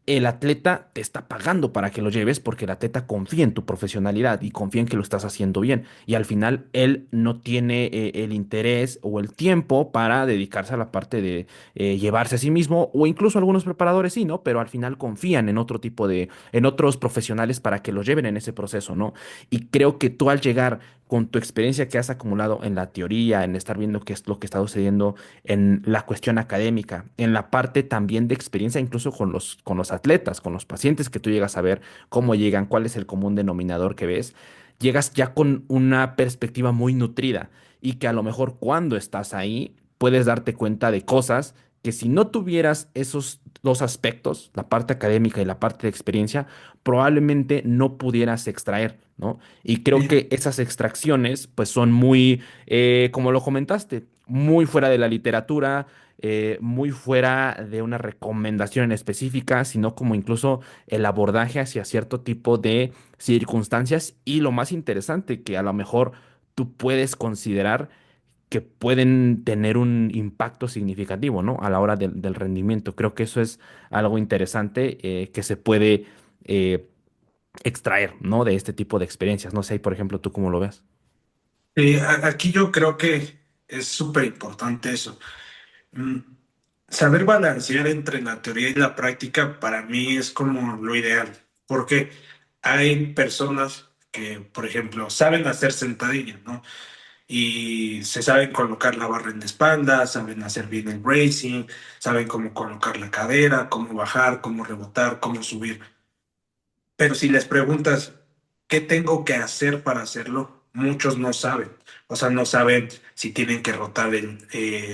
el atleta te está pagando para que lo lleves porque el atleta confía en tu profesionalidad y confía en que lo estás haciendo bien. Y al final él no tiene el interés o el tiempo para dedicarse a la parte de llevarse a sí mismo, o incluso algunos preparadores sí, ¿no? Pero al final confían en otro tipo en otros profesionales para que los lleven en ese proceso, ¿no? Y creo que tú al llegar con tu experiencia que has acumulado en la teoría, en estar viendo qué es lo que está sucediendo en la cuestión académica, en la parte también de experiencia, incluso con los atletas, con los pacientes que tú llegas a ver, cómo llegan, cuál es el común denominador que ves, llegas ya con una perspectiva muy nutrida y que a lo mejor cuando estás ahí puedes darte cuenta de cosas que si no tuvieras esos dos aspectos, la parte académica y la parte de experiencia, probablemente no pudieras extraer, ¿no? Y creo Sí, que esas extracciones pues son muy, como lo comentaste, muy fuera de la literatura, muy fuera de una recomendación en específica, sino como incluso el abordaje hacia cierto tipo de circunstancias y lo más interesante, que a lo mejor tú puedes considerar que pueden tener un impacto significativo, ¿no? A la hora del rendimiento. Creo que eso es algo interesante que se puede eh, extraer, ¿no? De este tipo de experiencias. No sé, por ejemplo, tú cómo lo ves. Aquí yo creo que es súper importante eso. Mm, Saber balancear entre la teoría y la práctica para mí es como lo ideal, porque hay personas que, por ejemplo, saben hacer sentadillas, ¿no? y se saben colocar la barra en la espalda, saben hacer bien el bracing, saben cómo colocar la cadera, cómo bajar, cómo rebotar, cómo subir. Pero si les preguntas, ¿qué tengo que hacer para hacerlo? Muchos no saben. O sea, no saben si tienen que rotar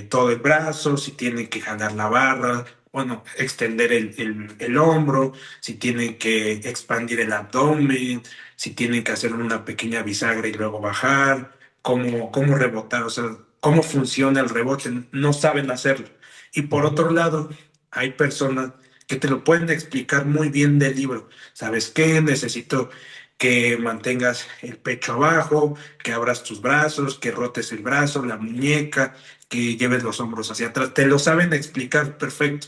todo el brazo, si tienen que jalar la barra, bueno, extender el hombro, si tienen que expandir el abdomen, si tienen que hacer una pequeña bisagra y luego bajar, cómo rebotar, o sea, cómo funciona el rebote. No saben hacerlo. Y por Ujú, otro lado, hay personas que te lo pueden explicar muy bien del libro. ¿Sabes qué? Necesito que mantengas el pecho abajo, que abras tus brazos, que rotes el brazo, la muñeca, que lleves los hombros hacia atrás. Te lo saben explicar perfecto,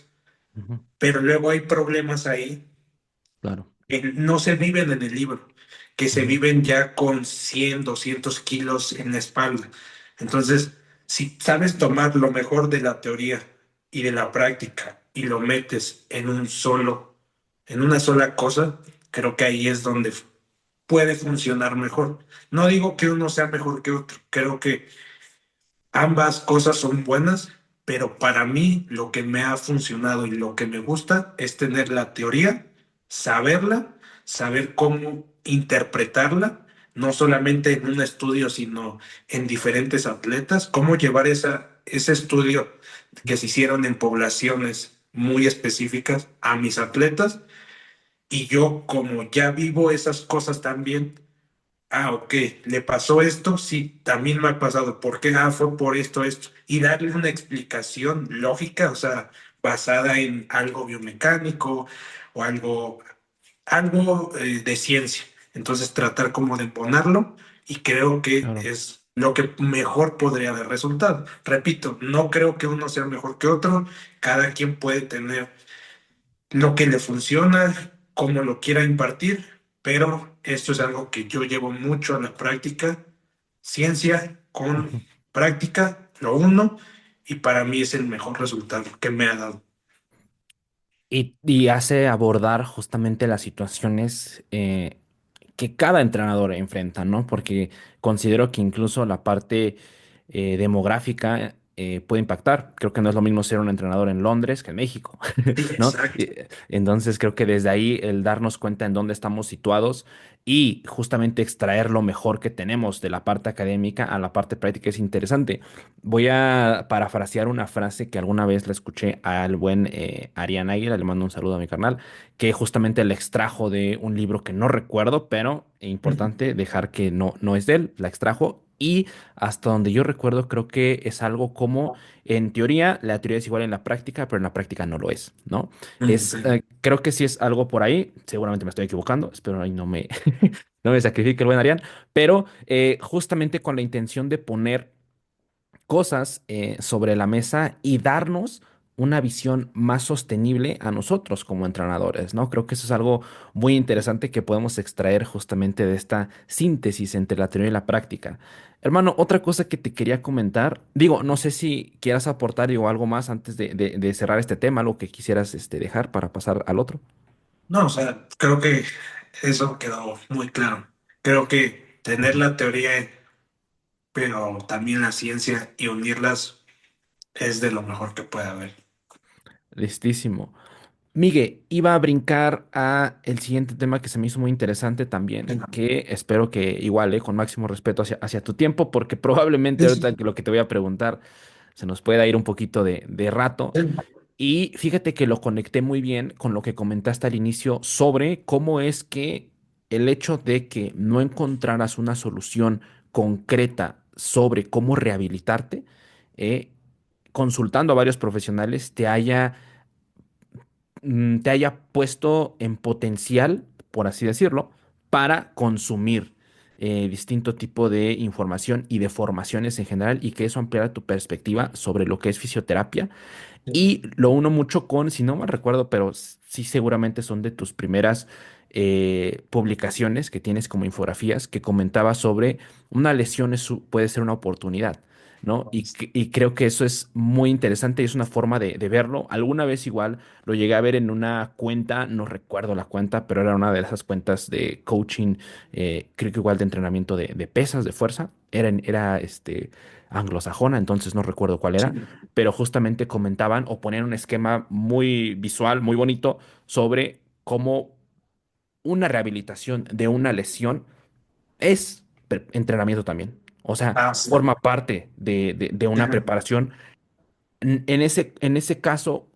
ujú, pero luego hay problemas ahí claro. que no se viven en el libro, que se Ujú, viven ya con 100, 200 kilos en la espalda. Entonces, si sabes tomar lo mejor de la teoría y de la práctica y lo metes en una sola cosa, creo que ahí es donde puede funcionar mejor. No digo que uno sea mejor que otro, creo que ambas cosas son buenas, pero para mí lo que me ha funcionado y lo que me gusta es tener la teoría, saberla, saber cómo interpretarla, no solamente en un estudio, sino en diferentes atletas, cómo llevar ese estudio que se hicieron en poblaciones muy específicas a mis atletas. Y yo, como ya vivo esas cosas también, ok, le pasó esto, sí, también me ha pasado. ¿Por qué? Fue por esto, esto. Y darle una explicación lógica, o sea, basada en algo biomecánico o algo de ciencia. Entonces, tratar como de ponerlo y creo que claro. es lo que mejor podría dar resultado. Repito, no creo que uno sea mejor que otro. Cada quien puede tener lo que le funciona, cómo lo quiera impartir, pero esto es algo que yo llevo mucho a la práctica, ciencia con Ujú. práctica, lo uno, y para mí es el mejor resultado que me ha dado. Y hace abordar justamente las situaciones que cada entrenador enfrenta, ¿no? Porque considero que incluso la parte demográfica puede impactar. Creo que no es lo mismo ser un entrenador en Londres que en México, Sí, ¿no? exacto. Entonces creo que desde ahí el darnos cuenta en dónde estamos situados y justamente extraer lo mejor que tenemos de la parte académica a la parte práctica es interesante. Voy a parafrasear una frase que alguna vez le escuché al buen Arián Águila, le mando un saludo a mi carnal, que justamente la extrajo de un libro que no recuerdo, pero importante dejar que no es de él, la extrajo. Y hasta donde yo recuerdo, creo que es algo como, en teoría, la teoría es igual en la práctica, pero en la práctica no lo es, ¿no? Sí. Creo que sí es algo por ahí, seguramente me estoy equivocando, espero ahí no me sacrifique el buen Arián, pero justamente con la intención de poner cosas sobre la mesa y darnos una visión más sostenible a nosotros como entrenadores, ¿no? Creo que eso es algo muy interesante que podemos extraer justamente de esta síntesis entre la teoría y la práctica. Hermano, otra cosa que te quería comentar, digo, no sé si quieras aportar digo, algo más antes de cerrar este tema, algo que quisieras dejar para pasar al otro. No, o sea, creo que eso quedó muy claro. Creo que tener Ujú. la teoría, pero también la ciencia y unirlas es de lo mejor que puede haber. Listísimo. Miguel, iba a brincar a el siguiente tema que se me hizo muy interesante también, que espero que igual, con máximo respeto hacia tu tiempo, porque probablemente Sí, ahorita sí, que lo que te voy a preguntar se nos pueda ir un poquito de rato. sí. Y fíjate que lo conecté muy bien con lo que comentaste al inicio sobre cómo es que el hecho de que no encontraras una solución concreta sobre cómo rehabilitarte, eh, consultando a varios profesionales, te haya puesto en potencial, por así decirlo, para consumir distinto tipo de información y de formaciones en general y que eso ampliara tu perspectiva sobre lo que es fisioterapia. Y lo uno mucho con, si no mal recuerdo, pero sí seguramente son de tus primeras publicaciones que tienes como infografías que comentaba sobre una lesión puede ser una oportunidad. ¿no? Y creo que eso es muy interesante y es una forma de verlo. Alguna vez igual lo llegué a ver en una cuenta, no recuerdo la cuenta, pero era una de esas cuentas de coaching, creo que igual de entrenamiento de pesas, de fuerza. Era anglosajona, entonces no recuerdo cuál Sí. era, pero justamente comentaban o ponían un esquema muy visual, muy bonito sobre cómo una rehabilitación de una lesión es entrenamiento también. O sea, Ah, sí. forma parte de una preparación. En ese caso,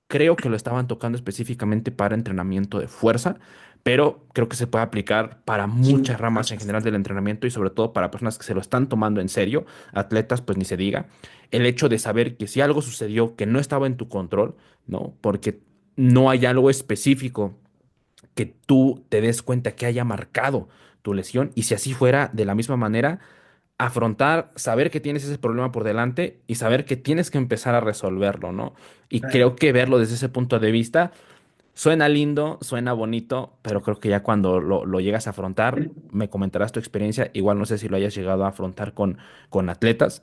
creo que lo estaban tocando específicamente para entrenamiento de fuerza, pero creo que se puede aplicar para Sí, muchas ramas en general del entrenamiento y sobre todo para personas que se lo están tomando en serio, atletas, pues ni se diga. El hecho de saber que si algo sucedió que no estaba en tu control, ¿no? Porque no hay algo específico que tú te des cuenta que haya marcado tu lesión y si así fuera, de la misma manera, afrontar, saber que tienes ese problema por delante y saber que tienes que empezar a resolverlo, ¿no? Y eh, creo que verlo desde ese punto de vista suena lindo, suena bonito, pero creo que ya cuando lo llegas a afrontar, me comentarás tu experiencia, igual no sé si lo hayas llegado a afrontar con atletas,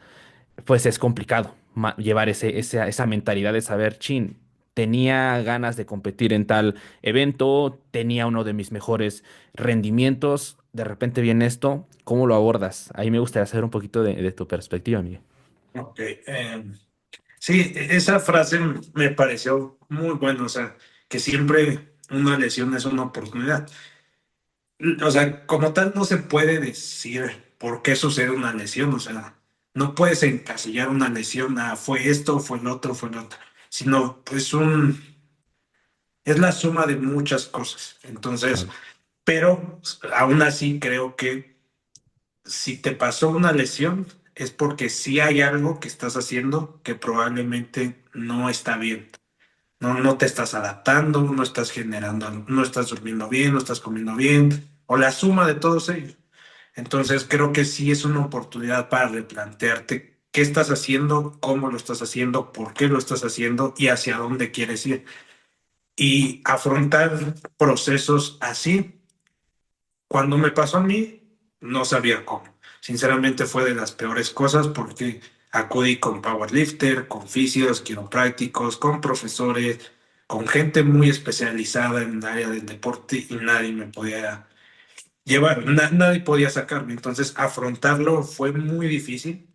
pues es complicado llevar esa mentalidad de saber, chin, tenía ganas de competir en tal evento, tenía uno de mis mejores rendimientos, de repente viene esto, ¿cómo lo abordas? Ahí me gustaría saber un poquito de tu perspectiva, Miguel. ok. Sí, esa frase me pareció muy buena, o sea, que siempre una lesión es una oportunidad. O sea, como tal no se puede decir por qué sucede una lesión, o sea, no puedes encasillar una lesión a fue esto, fue el otro, fue el otro, sino pues es la suma de muchas cosas. Entonces, Claro. pero aún así creo que si te pasó una lesión es porque sí hay algo que estás haciendo que probablemente no está bien. No, no te estás adaptando, no estás generando, no estás durmiendo bien, no estás comiendo bien, o la suma de todos ellos. Entonces creo que sí es una oportunidad para replantearte qué estás haciendo, cómo lo estás haciendo, por qué lo estás haciendo y hacia dónde quieres ir. Y afrontar procesos así. Cuando me pasó a mí, no sabía cómo. Sinceramente fue de las peores cosas porque acudí con powerlifter, con fisios, quiroprácticos, con profesores, con gente muy especializada en el área del deporte y nadie me podía llevar, nadie podía sacarme. Entonces, afrontarlo fue muy difícil.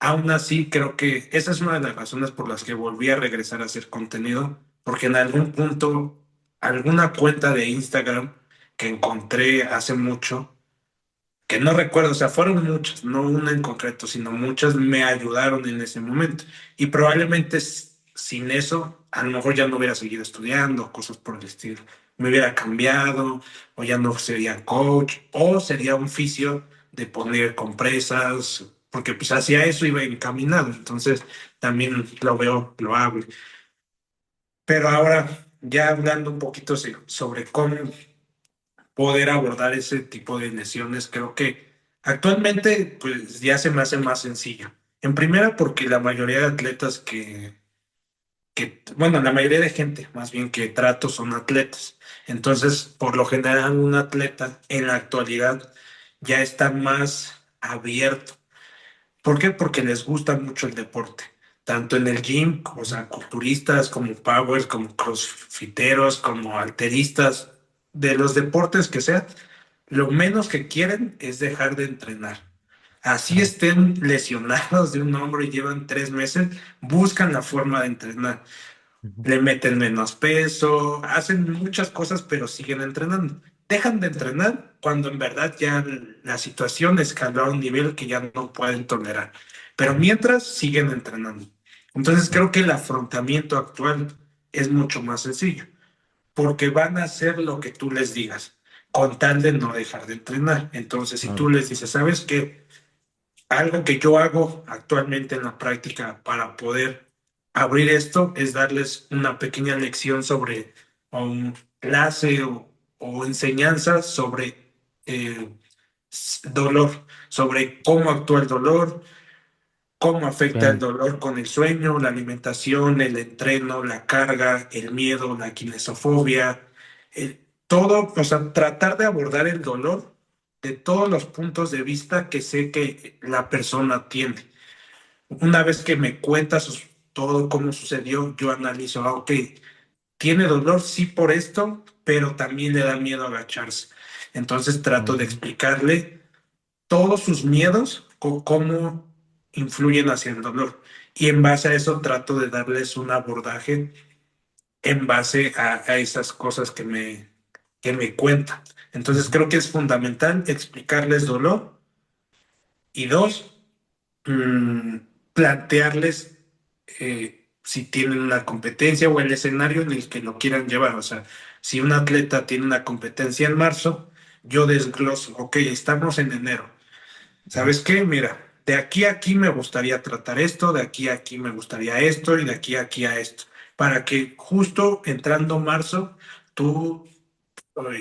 Aún así, creo que esa es una de las razones por las que volví a regresar a hacer contenido, porque en algún punto, alguna cuenta de Instagram que encontré hace mucho, que no recuerdo, o sea, fueron muchas, no una en concreto, sino muchas me ayudaron en ese momento. Y probablemente sin eso, a lo mejor ya no hubiera seguido estudiando, cosas por el estilo. Me hubiera cambiado, o ya no sería coach, o sería un fisio de poner compresas, porque pues hacia eso iba encaminado. Entonces, también lo veo, lo hago. Pero ahora, ya hablando un poquito sobre cómo poder abordar ese tipo de lesiones. Creo que actualmente pues ya se me hace más sencillo. En primera porque la mayoría de atletas bueno, la mayoría de gente más bien que trato son atletas. Entonces, por lo general, un atleta en la actualidad ya está más abierto. ¿Por qué? Porque les gusta mucho el deporte, tanto en el gym, o sea, culturistas, como powers, como crossfiteros, como alteristas, de los deportes que sean, lo menos que quieren es dejar de entrenar. Así Claro. estén lesionados de un hombro y llevan 3 meses, buscan la forma de entrenar. Ujú. Le meten menos peso, hacen muchas cosas, pero siguen entrenando. Dejan de entrenar cuando en verdad ya la situación escaló a un nivel que ya no pueden tolerar. Pero mientras siguen entrenando. Entonces creo que el afrontamiento actual es mucho más sencillo, porque van a hacer lo que tú les digas, con tal de no dejar de entrenar. Entonces, si tú Claro. les dices, ¿sabes qué? Algo que yo hago actualmente en la práctica para poder abrir esto es darles una pequeña lección sobre o un clase o enseñanza sobre eh, dolor, sobre cómo actúa el dolor, cómo afecta el Claro. dolor con el sueño, la alimentación, el entreno, la carga, el miedo, la kinesofobia, todo, o sea, tratar de abordar el dolor de todos los puntos de vista que sé que la persona tiene. Una vez que me cuentas todo cómo sucedió, yo analizo, ok, tiene dolor sí por esto, pero también le da miedo agacharse. Entonces trato de Ujú, explicarle todos sus miedos o cómo influyen hacia el dolor. Y en base a eso trato de darles un abordaje en base a esas cosas que me cuentan. Entonces ujú, creo que es fundamental explicarles dolor y dos, mm, plantearles si tienen una competencia o el escenario en el que lo quieran llevar. O sea, si un atleta tiene una competencia en marzo, yo desgloso, ok, estamos en enero. ujú. ¿Sabes qué? Mira, de aquí a aquí me gustaría tratar esto, de aquí a aquí me gustaría esto y de aquí a aquí a esto, para que justo entrando marzo, tú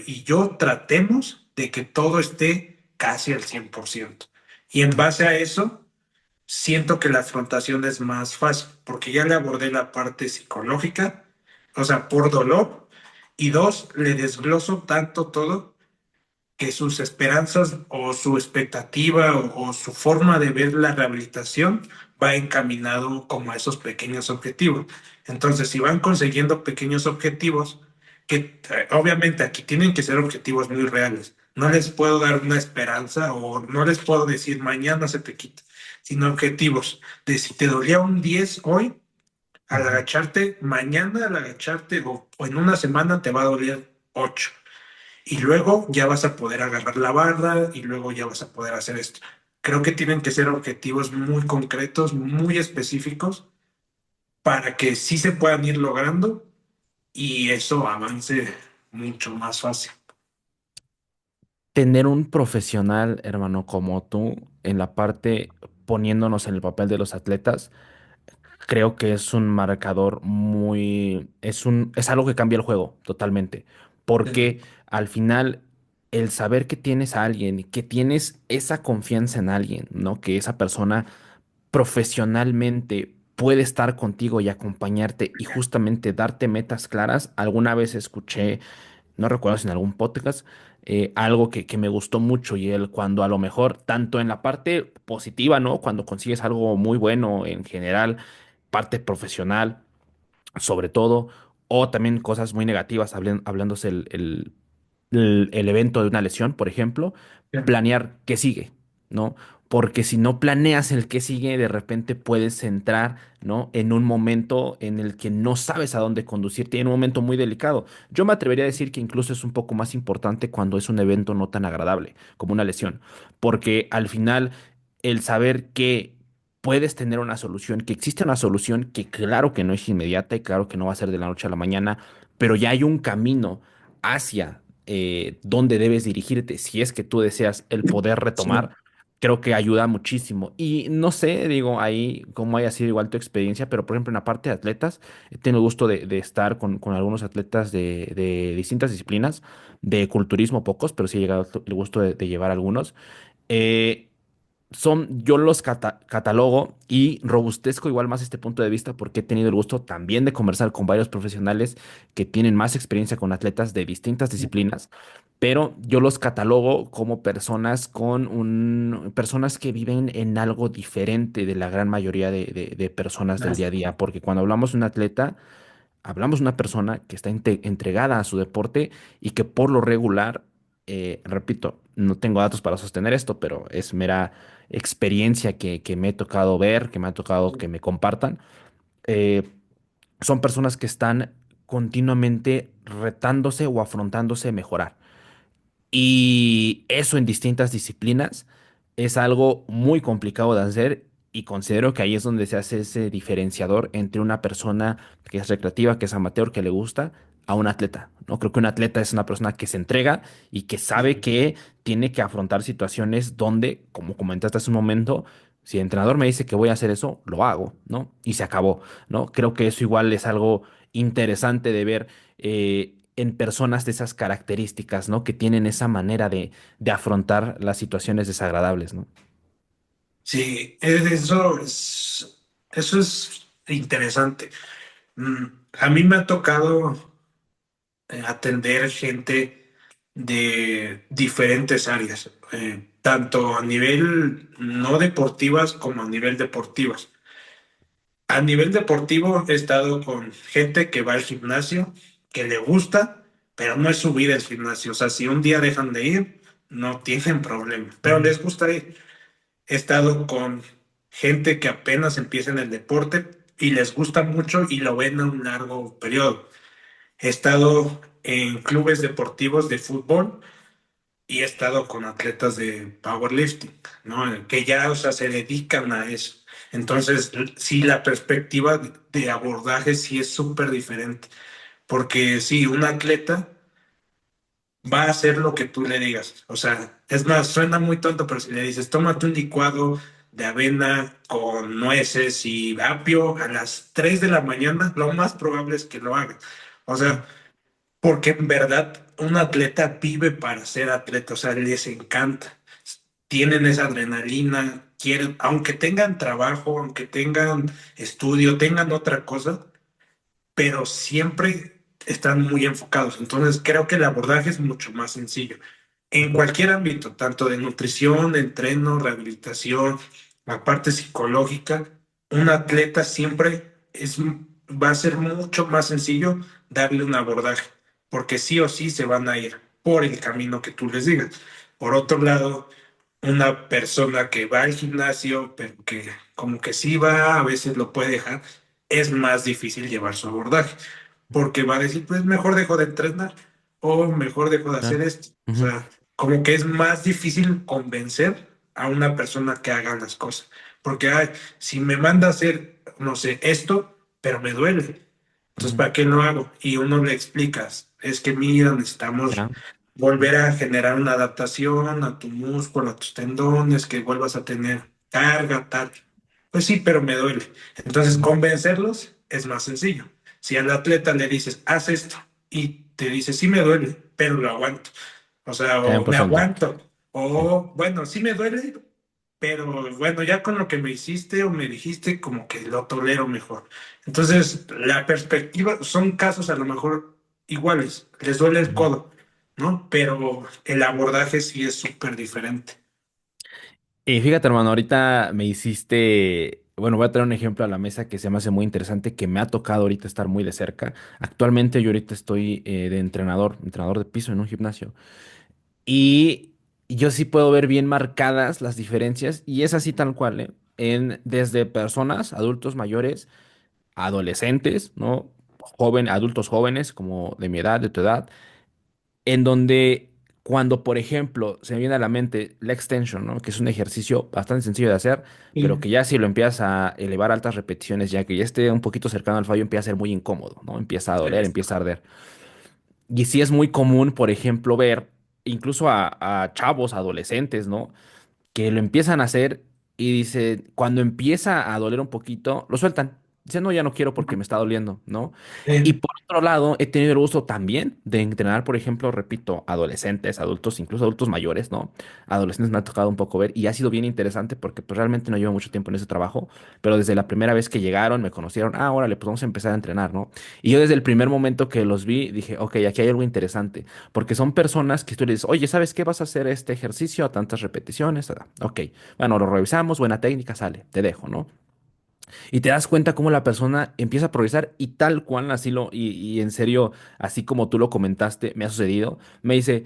y yo tratemos de que todo esté casi al 100%. Y en base a eso, siento que la afrontación es más fácil, porque ya le abordé la parte psicológica, o sea, por dolor, y dos, le desgloso tanto todo que sus esperanzas o su expectativa o su forma de ver la rehabilitación va encaminado como a esos pequeños objetivos. Entonces, si van consiguiendo pequeños objetivos, que obviamente aquí tienen que ser objetivos muy reales. No les puedo dar una esperanza o no les puedo decir mañana se te quita, sino objetivos de si te dolía un 10 hoy, al Ujú. agacharte, mañana al agacharte o en una semana te va a doler 8 y luego ya vas a poder agarrar la barra y luego ya vas a poder hacer esto. Creo que tienen que ser objetivos muy concretos, muy específicos, para que sí se puedan ir logrando y eso avance mucho más fácil. Tener un profesional, hermano, como tú, en la parte poniéndonos en el papel de los atletas, creo que es un marcador es algo que cambia el juego totalmente. Porque al final, el saber que tienes a alguien, que tienes esa confianza en alguien, ¿no? Que esa persona profesionalmente puede estar contigo y acompañarte y justamente darte metas claras. Alguna vez escuché, no recuerdo si en algún podcast, algo que me gustó mucho y él cuando a lo mejor, tanto en la parte positiva, ¿no? Cuando consigues algo muy bueno en general, parte profesional, sobre todo, o también cosas muy negativas, hablándose el evento de una lesión, por ejemplo, planear qué sigue, ¿no? Porque si no planeas el qué sigue, de repente puedes entrar, ¿no? En un momento en el que no sabes a dónde conducirte, en un momento muy delicado. Yo me atrevería a decir que incluso es un poco más importante cuando es un evento no tan agradable, como una lesión, porque al final el saber que puedes tener una solución, que existe una solución que claro que no es inmediata y claro que no va a ser de la noche a la mañana, pero ya hay un camino hacia dónde debes dirigirte si es que tú deseas el poder Sí. retomar, creo que ayuda muchísimo. Y no sé, digo, ahí cómo haya sido igual tu experiencia, pero por ejemplo en la parte de atletas, he tenido el gusto de estar con algunos atletas de distintas disciplinas, de culturismo pocos, pero sí he llegado el gusto de llevar algunos. Eh, yo los catalogo y robustezco igual más este punto de vista porque he tenido el gusto también de conversar con varios profesionales que tienen más experiencia con atletas de distintas disciplinas, pero yo los catalogo como personas personas que viven en algo diferente de la gran mayoría de personas del día a día, porque cuando hablamos de un atleta, hablamos de una persona que está entregada a su deporte y que por lo regular, repito, no tengo datos para sostener esto, pero es mera experiencia que me he tocado ver, que me ha tocado que me compartan. eh, Son personas que están continuamente retándose o afrontándose a mejorar. Y eso en distintas disciplinas es algo muy complicado de hacer y considero que ahí es donde se hace ese diferenciador entre una persona que es recreativa, que es amateur, que le gusta, a un atleta, ¿no? Creo que un atleta es una persona que se entrega y que sabe que tiene que afrontar situaciones donde, como comentaste hace un momento, si el entrenador me dice que voy a hacer eso, lo hago, ¿no? Y se acabó, ¿no? Creo que eso igual es algo interesante de ver en personas de esas características, ¿no? Que tienen esa manera de afrontar las situaciones desagradables, ¿no? Sí, eso es interesante. Mm, A mí me ha tocado atender gente de diferentes áreas, tanto a nivel no deportivas como a nivel deportivas. A nivel deportivo he estado con gente que va al gimnasio, que le gusta, pero no es su vida el gimnasio. O sea, si un día dejan de ir, no tienen problema, pero les gusta ir. He estado con gente que apenas empieza en el deporte y les gusta mucho y lo ven a un largo periodo. He estado en clubes deportivos de fútbol y he estado con atletas de powerlifting, ¿no? Que ya, o sea, se dedican a eso. Entonces, sí, la perspectiva de abordaje sí es súper diferente, porque sí, un atleta va a hacer lo que tú le digas. O sea, es más, suena muy tonto, pero si le dices, tómate un licuado de avena con nueces y apio a las 3 de la mañana, lo más probable es que lo haga. O sea, porque en verdad un atleta vive para ser atleta, o sea, les encanta. Tienen esa adrenalina, quieren, aunque tengan trabajo, aunque tengan estudio, tengan otra cosa, pero siempre están muy enfocados. Entonces, creo que el abordaje es mucho más sencillo. En cualquier ámbito, tanto de nutrición, entreno, rehabilitación, la parte psicológica, un atleta siempre va a ser mucho más sencillo darle un abordaje, porque sí o sí se van a ir por el camino que tú les digas. Por otro lado, una persona que va al gimnasio, pero que como que sí va, a veces lo puede dejar, es más difícil llevar su abordaje, porque va a decir, pues mejor dejo de entrenar o mejor dejo de hacer Claro. esto. O Ujú. sea, como que es más difícil convencer a una persona que haga las cosas, porque ay, si me manda a hacer, no sé, esto, pero me duele. Entonces, Ujú. ¿para qué lo hago? Y uno le explicas, es que mira, necesitamos Ya. volver a generar una adaptación a tu músculo, a tus tendones, que vuelvas a tener carga, tal. Pues sí, pero me duele. Entonces, convencerlos es más sencillo. Si al atleta le dices, haz esto, y te dice, sí me duele, pero lo aguanto. O sea, o me 100%. aguanto. Sí. O, bueno, sí me duele, pero bueno, ya con lo que me hiciste o me dijiste, como que lo tolero mejor. Entonces, la perspectiva, son casos a lo mejor iguales, les duele el Ujú. codo, ¿no? Pero el abordaje sí es súper diferente. Y fíjate, hermano, ahorita me hiciste, bueno, voy a traer un ejemplo a la mesa que se me hace muy interesante, que me ha tocado ahorita estar muy de cerca. Actualmente yo ahorita estoy de entrenador, entrenador de piso en un gimnasio. Y yo sí puedo ver bien marcadas las diferencias, y es así tal cual, ¿eh? En, desde personas, adultos mayores, adolescentes, ¿no? Adultos jóvenes, como de mi edad, de tu edad, en donde cuando, por ejemplo, se me viene a la mente la extension, ¿no? Que es un ejercicio bastante sencillo de hacer, pero que Sí, ya si lo empiezas a elevar a altas repeticiones, ya que ya esté un poquito cercano al fallo, empieza a ser muy incómodo, ¿no? Empieza a doler, sí, empieza a arder. Y sí es muy común, por ejemplo, ver incluso a chavos, adolescentes, ¿no? Que lo empiezan a hacer y dice, cuando empieza a doler un poquito, lo sueltan. Dice, no, ya no quiero porque me está doliendo, ¿no? Y sí, por otro lado, he tenido el gusto también de entrenar, por ejemplo, repito, adolescentes, adultos, incluso adultos mayores, ¿no? Adolescentes me ha tocado un poco ver y ha sido bien interesante porque pues realmente no llevo mucho tiempo en ese trabajo, pero desde la primera vez que llegaron, me conocieron, órale, pues vamos a empezar a entrenar, ¿no? Y yo desde el primer momento que los vi, dije, ok, aquí hay algo interesante, porque son personas que tú le dices, oye, ¿sabes qué? Vas a hacer este ejercicio a tantas repeticiones. Ok, bueno, lo revisamos, buena técnica, sale, te dejo, ¿no? Y te das cuenta cómo la persona empieza a progresar y tal cual, así y en serio, así como tú lo comentaste, me ha sucedido. Me dice,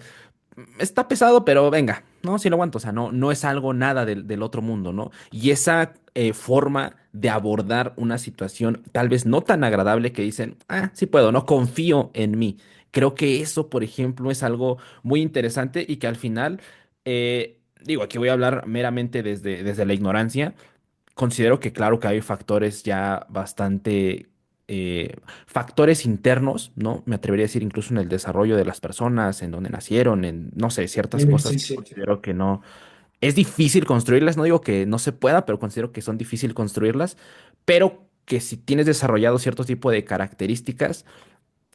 está pesado, pero venga, no, sí lo aguanto, o sea, no, no es algo nada del otro mundo, ¿no? Y esa forma de abordar una situación tal vez no tan agradable que dicen, sí puedo, no confío en mí. Creo que eso, por ejemplo, es algo muy interesante y que al final, digo, aquí voy a hablar meramente desde la ignorancia. Considero que claro que hay factores ya bastante, factores internos, ¿no? Me atrevería a decir incluso en el desarrollo de las personas, en donde nacieron, en, no sé, ciertas cosas sí, que sí. considero que no, es difícil construirlas, no digo que no se pueda, pero considero que son difícil construirlas, pero que si tienes desarrollado cierto tipo de características,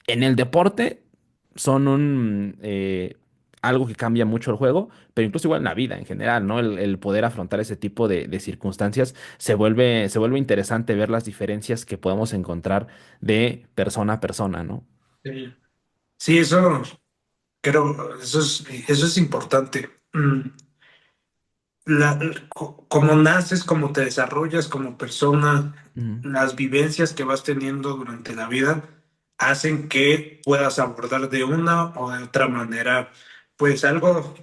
en el deporte son algo que cambia mucho el juego, pero incluso igual en la vida en general, ¿no? El poder afrontar ese tipo de circunstancias se vuelve interesante ver las diferencias que podemos encontrar de persona a persona, ¿no? Sí, sí, eso creo, eso es importante. como naces, como te desarrollas como persona, Ujú, las vivencias que vas teniendo durante la vida hacen que puedas abordar de una o de otra manera, pues algo,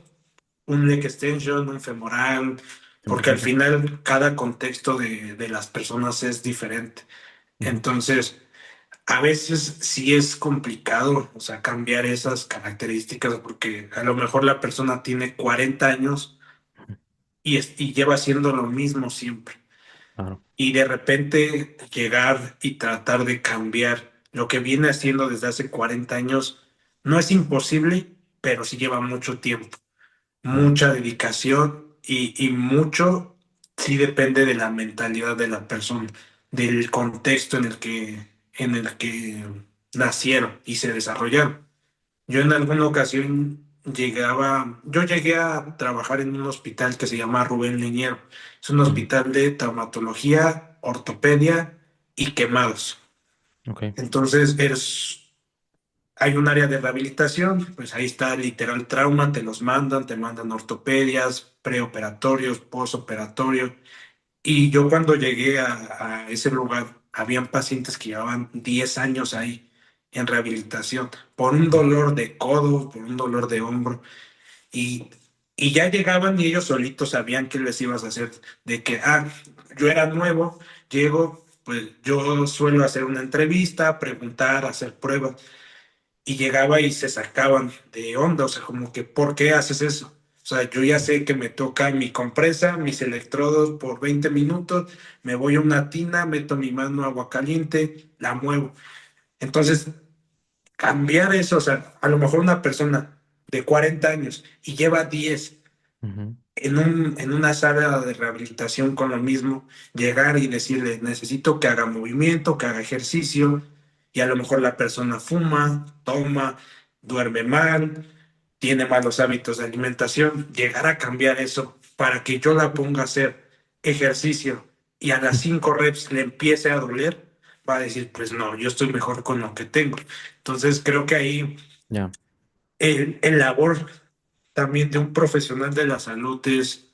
un neck extension, un femoral, porque al 100%. final cada contexto de las personas es diferente. Ujú, Entonces, a veces sí es complicado, o sea, cambiar esas características porque a lo mejor la persona tiene 40 años ujú, y lleva haciendo lo mismo siempre. claro. Y de repente llegar y tratar de cambiar lo que viene haciendo desde hace 40 años no es imposible, pero sí lleva mucho tiempo, Ujú, mucha dedicación y mucho sí depende de la mentalidad de la persona, del contexto en el que nacieron y se desarrollaron. Yo en alguna ocasión yo llegué a trabajar en un hospital que se llama Rubén Leñero. Es un ujú, hospital de traumatología, ortopedia y quemados. ok. Entonces, hay un área de rehabilitación, pues ahí está literal trauma, te mandan ortopedias, preoperatorios, postoperatorio. Y yo cuando llegué a ese lugar, habían pacientes que llevaban 10 años ahí en rehabilitación por un Ujú, dolor de codo, por un dolor de hombro. Y, y ya llegaban y ellos solitos sabían qué les ibas a hacer. De que, yo era nuevo, llego, pues yo suelo hacer una entrevista, preguntar, hacer pruebas y llegaba y se sacaban de onda, o sea, como que, ¿por qué haces eso? O sea, yo ya sé que me toca mi compresa, mis electrodos por 20 minutos, me voy a una tina, meto mi mano a agua caliente, la muevo. Entonces, cambiar eso, o sea, a lo mejor una persona de 40 años y lleva 10 ujú, en una sala de rehabilitación con lo mismo, llegar y decirle, necesito que haga movimiento, que haga ejercicio, y a lo mejor la persona fuma, toma, duerme mal, tiene malos hábitos de alimentación, llegar a cambiar eso para que yo la ponga a hacer ejercicio y a las ujú, 5 reps le empiece a doler, va a decir, pues no, yo estoy mejor con lo que tengo. Entonces creo que ahí ya. el labor también de un profesional de la salud es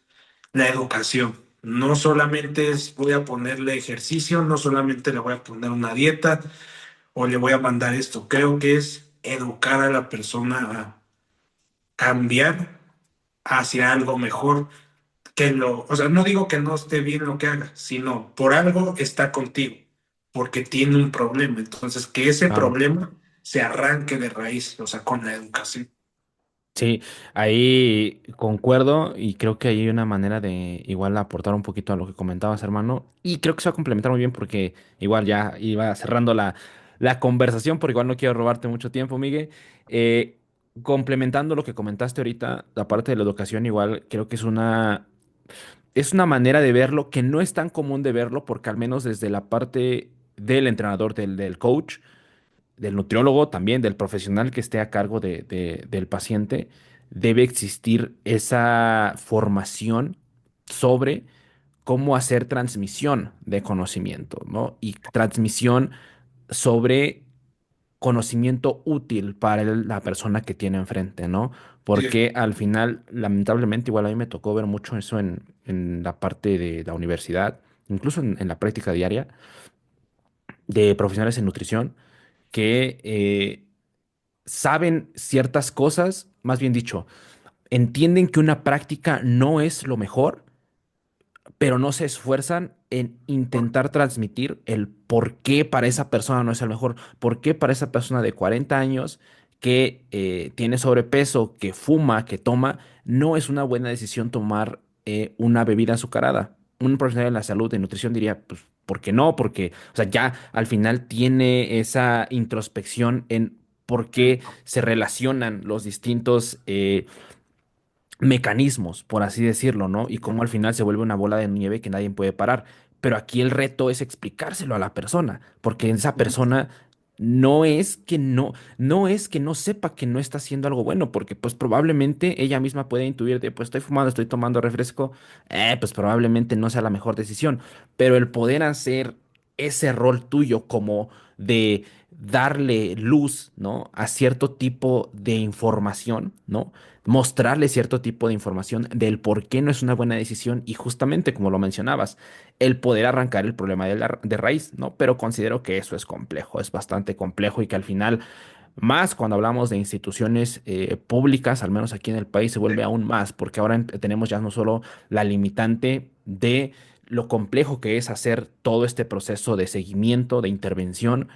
la educación. No solamente es voy a ponerle ejercicio, no solamente le voy a poner una dieta o le voy a mandar esto. Creo que es educar a la persona a cambiar hacia algo mejor o sea, no digo que no esté bien lo que haga, sino por algo está contigo, porque tiene un problema. Entonces, que ese Claro. problema se arranque de raíz, o sea, con la educación. Sí, ahí concuerdo y creo que hay una manera de igual aportar un poquito a lo que comentabas, hermano. Y creo que se va a complementar muy bien porque igual ya iba cerrando la conversación, porque igual no quiero robarte mucho tiempo, Miguel. Eh, Complementando lo que comentaste ahorita, la parte de la educación, igual creo que es una manera de verlo que no es tan común de verlo, porque al menos desde la parte del entrenador, del coach del nutriólogo, también del profesional que esté a cargo del paciente, debe existir esa formación sobre cómo hacer transmisión de conocimiento, ¿no? Y transmisión sobre conocimiento útil para la persona que tiene enfrente, ¿no? Sí, Porque al final, lamentablemente, igual a mí me tocó ver mucho eso en la parte de la universidad, incluso en la práctica diaria, de profesionales en nutrición que saben ciertas cosas, más bien dicho, entienden que una práctica no es lo mejor, pero no se esfuerzan en intentar transmitir el por qué para esa persona no es el mejor, por qué para esa persona de 40 años que tiene sobrepeso, que fuma, que toma, no es una buena decisión tomar una bebida azucarada. Un profesional de la salud, de nutrición diría, pues, ¿por qué no? Porque, o sea, ya al final tiene esa introspección en por qué se relacionan los distintos mecanismos, por así decirlo, ¿no? Y cómo al final se vuelve una bola de nieve que nadie puede parar. Pero aquí el reto es explicárselo a la persona, porque esa persona no es que no sepa que no está haciendo algo bueno, porque pues probablemente ella misma puede intuir de, pues estoy fumando, estoy tomando refresco, pues probablemente no sea la mejor decisión, pero el poder hacer ese rol tuyo como de darle luz, ¿no? A cierto tipo de información, ¿no? Mostrarle cierto tipo de información del por qué no es una buena decisión y justamente como lo mencionabas, el poder arrancar el problema de raíz, ¿no? Pero considero que eso es complejo, es bastante complejo y que al final, más cuando hablamos de instituciones públicas, al menos aquí en el país, se vuelve aún más, porque ahora tenemos ya no solo la limitante de lo complejo que es hacer todo este proceso de seguimiento, de intervención.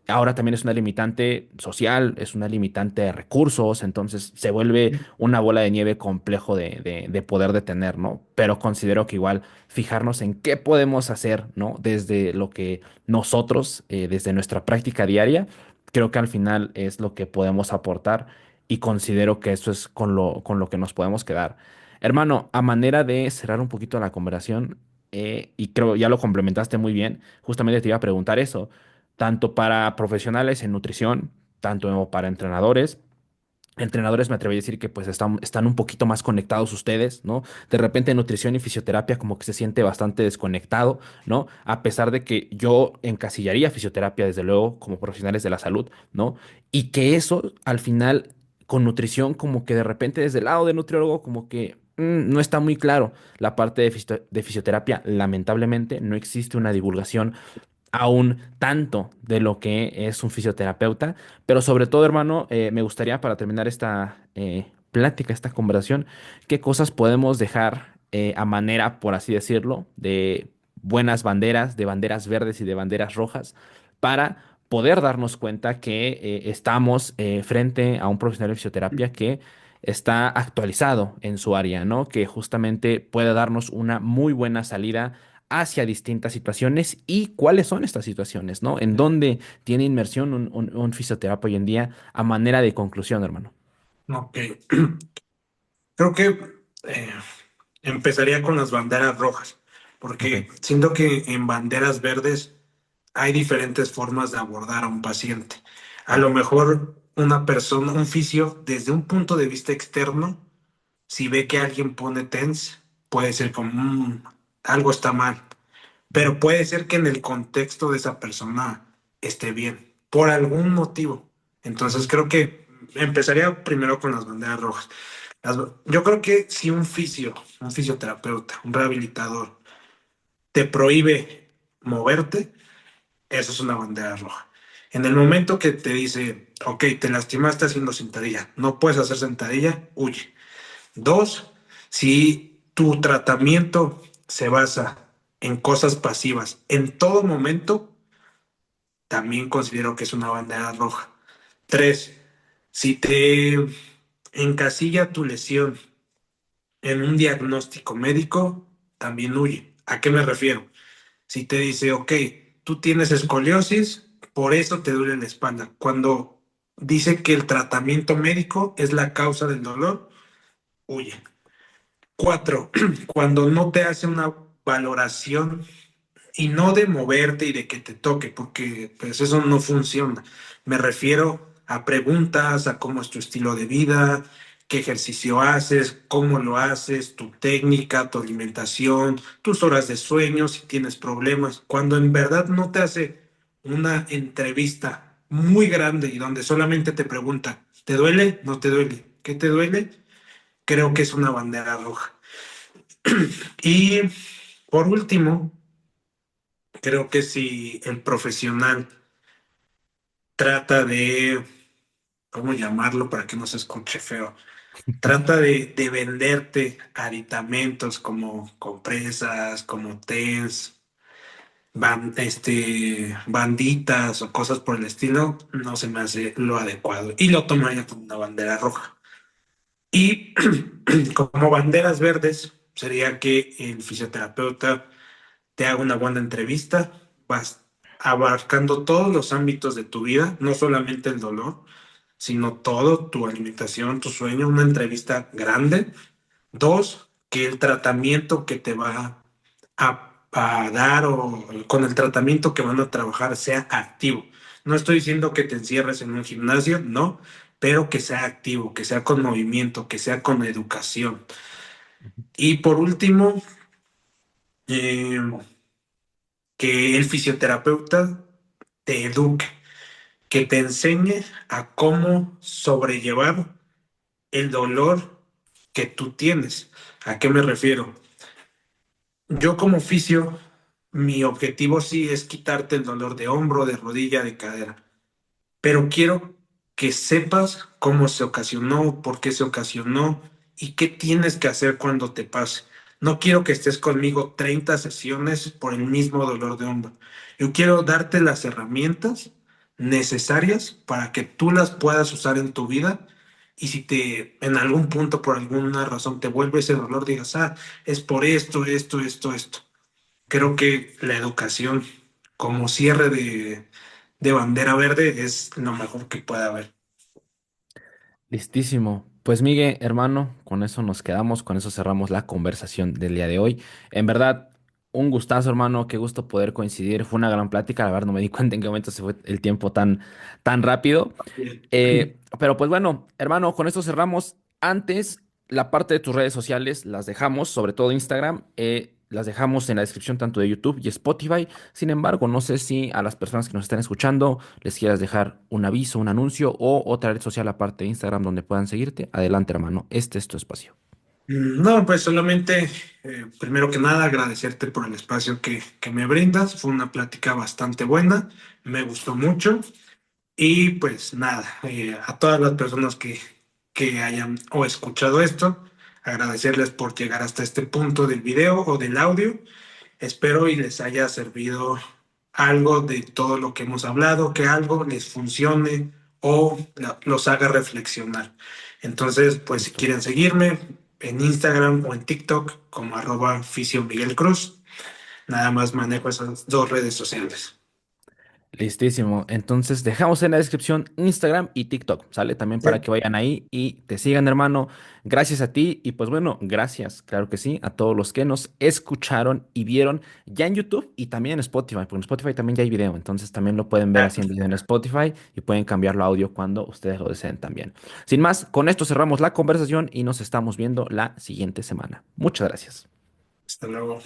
Ahora también es una limitante social, es una limitante de recursos, entonces se vuelve una bola de nieve complejo de poder detener, ¿no? Pero considero que igual fijarnos en qué podemos hacer, ¿no? Desde lo que nosotros, desde nuestra práctica diaria, creo que al final es lo que podemos aportar y considero que eso es con lo que nos podemos quedar. Hermano, a manera de cerrar un poquito la conversación, y creo ya lo complementaste muy bien, justamente te iba a preguntar eso tanto para profesionales en nutrición, tanto para entrenadores. Entrenadores me atrevo a decir que pues están un poquito más conectados ustedes, ¿no? De repente nutrición y fisioterapia como que se siente bastante desconectado, ¿no? A pesar de que yo encasillaría fisioterapia desde luego como profesionales de la salud, ¿no? Y que eso al final con nutrición como que de repente desde el lado de nutriólogo como que no está muy claro la parte de fisioterapia. Lamentablemente no existe una divulgación aún tanto de lo que es un fisioterapeuta, pero sobre todo, hermano, me gustaría para terminar esta plática, esta conversación, qué cosas podemos dejar a manera, por así decirlo, de buenas banderas, de banderas verdes y de banderas rojas, para poder darnos cuenta que estamos frente a un profesional de fisioterapia que está actualizado en su área, ¿no? Que justamente puede darnos una muy buena salida hacia distintas situaciones y cuáles son estas situaciones, ¿no? En dónde tiene inmersión un fisioterapeuta hoy en día a manera de conclusión, hermano. Ok. Creo que eh, empezaría con las banderas rojas, Ok. porque siento que en banderas verdes hay diferentes formas de abordar a un paciente. A lo mejor una persona, un fisio, desde un punto de vista externo, si ve que alguien pone TENS, puede ser como algo está mal, Ujú. pero puede ser que en el contexto de esa persona esté bien, por algún motivo. Entonces Ujú. creo que empezaría primero con las banderas rojas. Yo creo que si un fisio, un fisioterapeuta, un rehabilitador te prohíbe moverte, eso es una bandera roja. En el momento que te dice, ok, te lastimaste haciendo sentadilla, no puedes hacer sentadilla, huye. Dos, si tu tratamiento se basa en cosas pasivas en todo momento, también considero que es una bandera roja. Tres, si te encasilla tu lesión en un diagnóstico médico, también huye. ¿A qué me refiero? Si te dice, ok, tú tienes escoliosis, por eso te duele la espalda. Cuando dice que el tratamiento médico es la causa del dolor, huye. Cuatro, cuando no te hace una valoración y no de moverte y de que te toque, porque pues eso no funciona. Me refiero a preguntas, a cómo es tu estilo de vida, qué ejercicio haces, cómo lo haces, tu técnica, tu alimentación, tus horas de sueño, si tienes problemas. Cuando en verdad no te hace una entrevista muy grande y donde solamente te pregunta, ¿te duele? ¿No te duele? ¿Qué te duele? Creo que es una bandera roja. Y por último, creo que si el profesional trata de, ¿cómo llamarlo para que no se escuche feo? Trata de venderte aditamentos como compresas, como TENS, banditas o cosas por el estilo, no se me hace lo adecuado. Y lo tomaría como una bandera roja. Y como banderas verdes, sería que el fisioterapeuta te haga una buena entrevista, vas abarcando todos los ámbitos de tu vida, no solamente el dolor, sino todo, tu alimentación, tu sueño, una entrevista grande. Dos, que el tratamiento que te va a dar o con el tratamiento que van a trabajar sea activo. No estoy diciendo que te encierres en un gimnasio, no, pero que sea activo, que sea con movimiento, que sea con educación. Y por último, eh, que el fisioterapeuta te eduque, que te enseñe a cómo sobrellevar el dolor que tú tienes. ¿A qué me refiero? Yo como oficio, mi objetivo sí es quitarte el dolor de hombro, de rodilla, de cadera, pero quiero que sepas cómo se ocasionó, por qué se ocasionó y qué tienes que hacer cuando te pase. No quiero que estés conmigo 30 sesiones por el mismo dolor de hombro. Yo quiero darte las herramientas necesarias para que tú las puedas usar en tu vida y si te en algún punto por alguna razón te vuelve ese dolor, digas, ah, es por esto. Creo que la educación como cierre de bandera verde es lo mejor que puede haber. Listísimo. Pues Miguel, hermano, con eso nos quedamos, con eso cerramos la conversación del día de hoy. En verdad, un gustazo, hermano, qué gusto poder coincidir. Fue una gran plática, la verdad no me di cuenta en qué momento se fue el tiempo tan rápido. Bien. Pero pues bueno, hermano, con esto cerramos. Antes, la parte de tus redes sociales las dejamos, sobre todo Instagram, las dejamos en la descripción tanto de YouTube y Spotify. Sin embargo, no sé si a las personas que nos están escuchando les quieras dejar un aviso, un anuncio o otra red social aparte de Instagram donde puedan seguirte. Adelante, hermano, este es tu espacio. No, pues solamente, primero que nada, agradecerte por el espacio que me brindas. Fue una plática bastante buena, me gustó mucho. Y pues nada, a todas las personas que hayan o escuchado esto, agradecerles por llegar hasta este punto del video o del audio. Espero y les haya servido algo de todo lo que hemos hablado, que algo les funcione o los haga reflexionar. Entonces, pues si Listo. quieren seguirme en Instagram o en TikTok como @Fisio Miguel Cruz, nada más manejo esas dos redes sociales. Listísimo. Entonces dejamos en la descripción Instagram y TikTok, ¿sale? También Sí. para que vayan ahí y te sigan, hermano. Gracias a ti y pues bueno, gracias, claro que sí, a todos los que nos escucharon y vieron ya en YouTube y también en Spotify, porque en Spotify también ya hay video, entonces también lo pueden ver así en video en Spotify y pueden cambiarlo a audio cuando ustedes lo deseen también. Sin más, con esto cerramos la conversación y nos estamos viendo la siguiente semana. Muchas gracias. Hasta luego.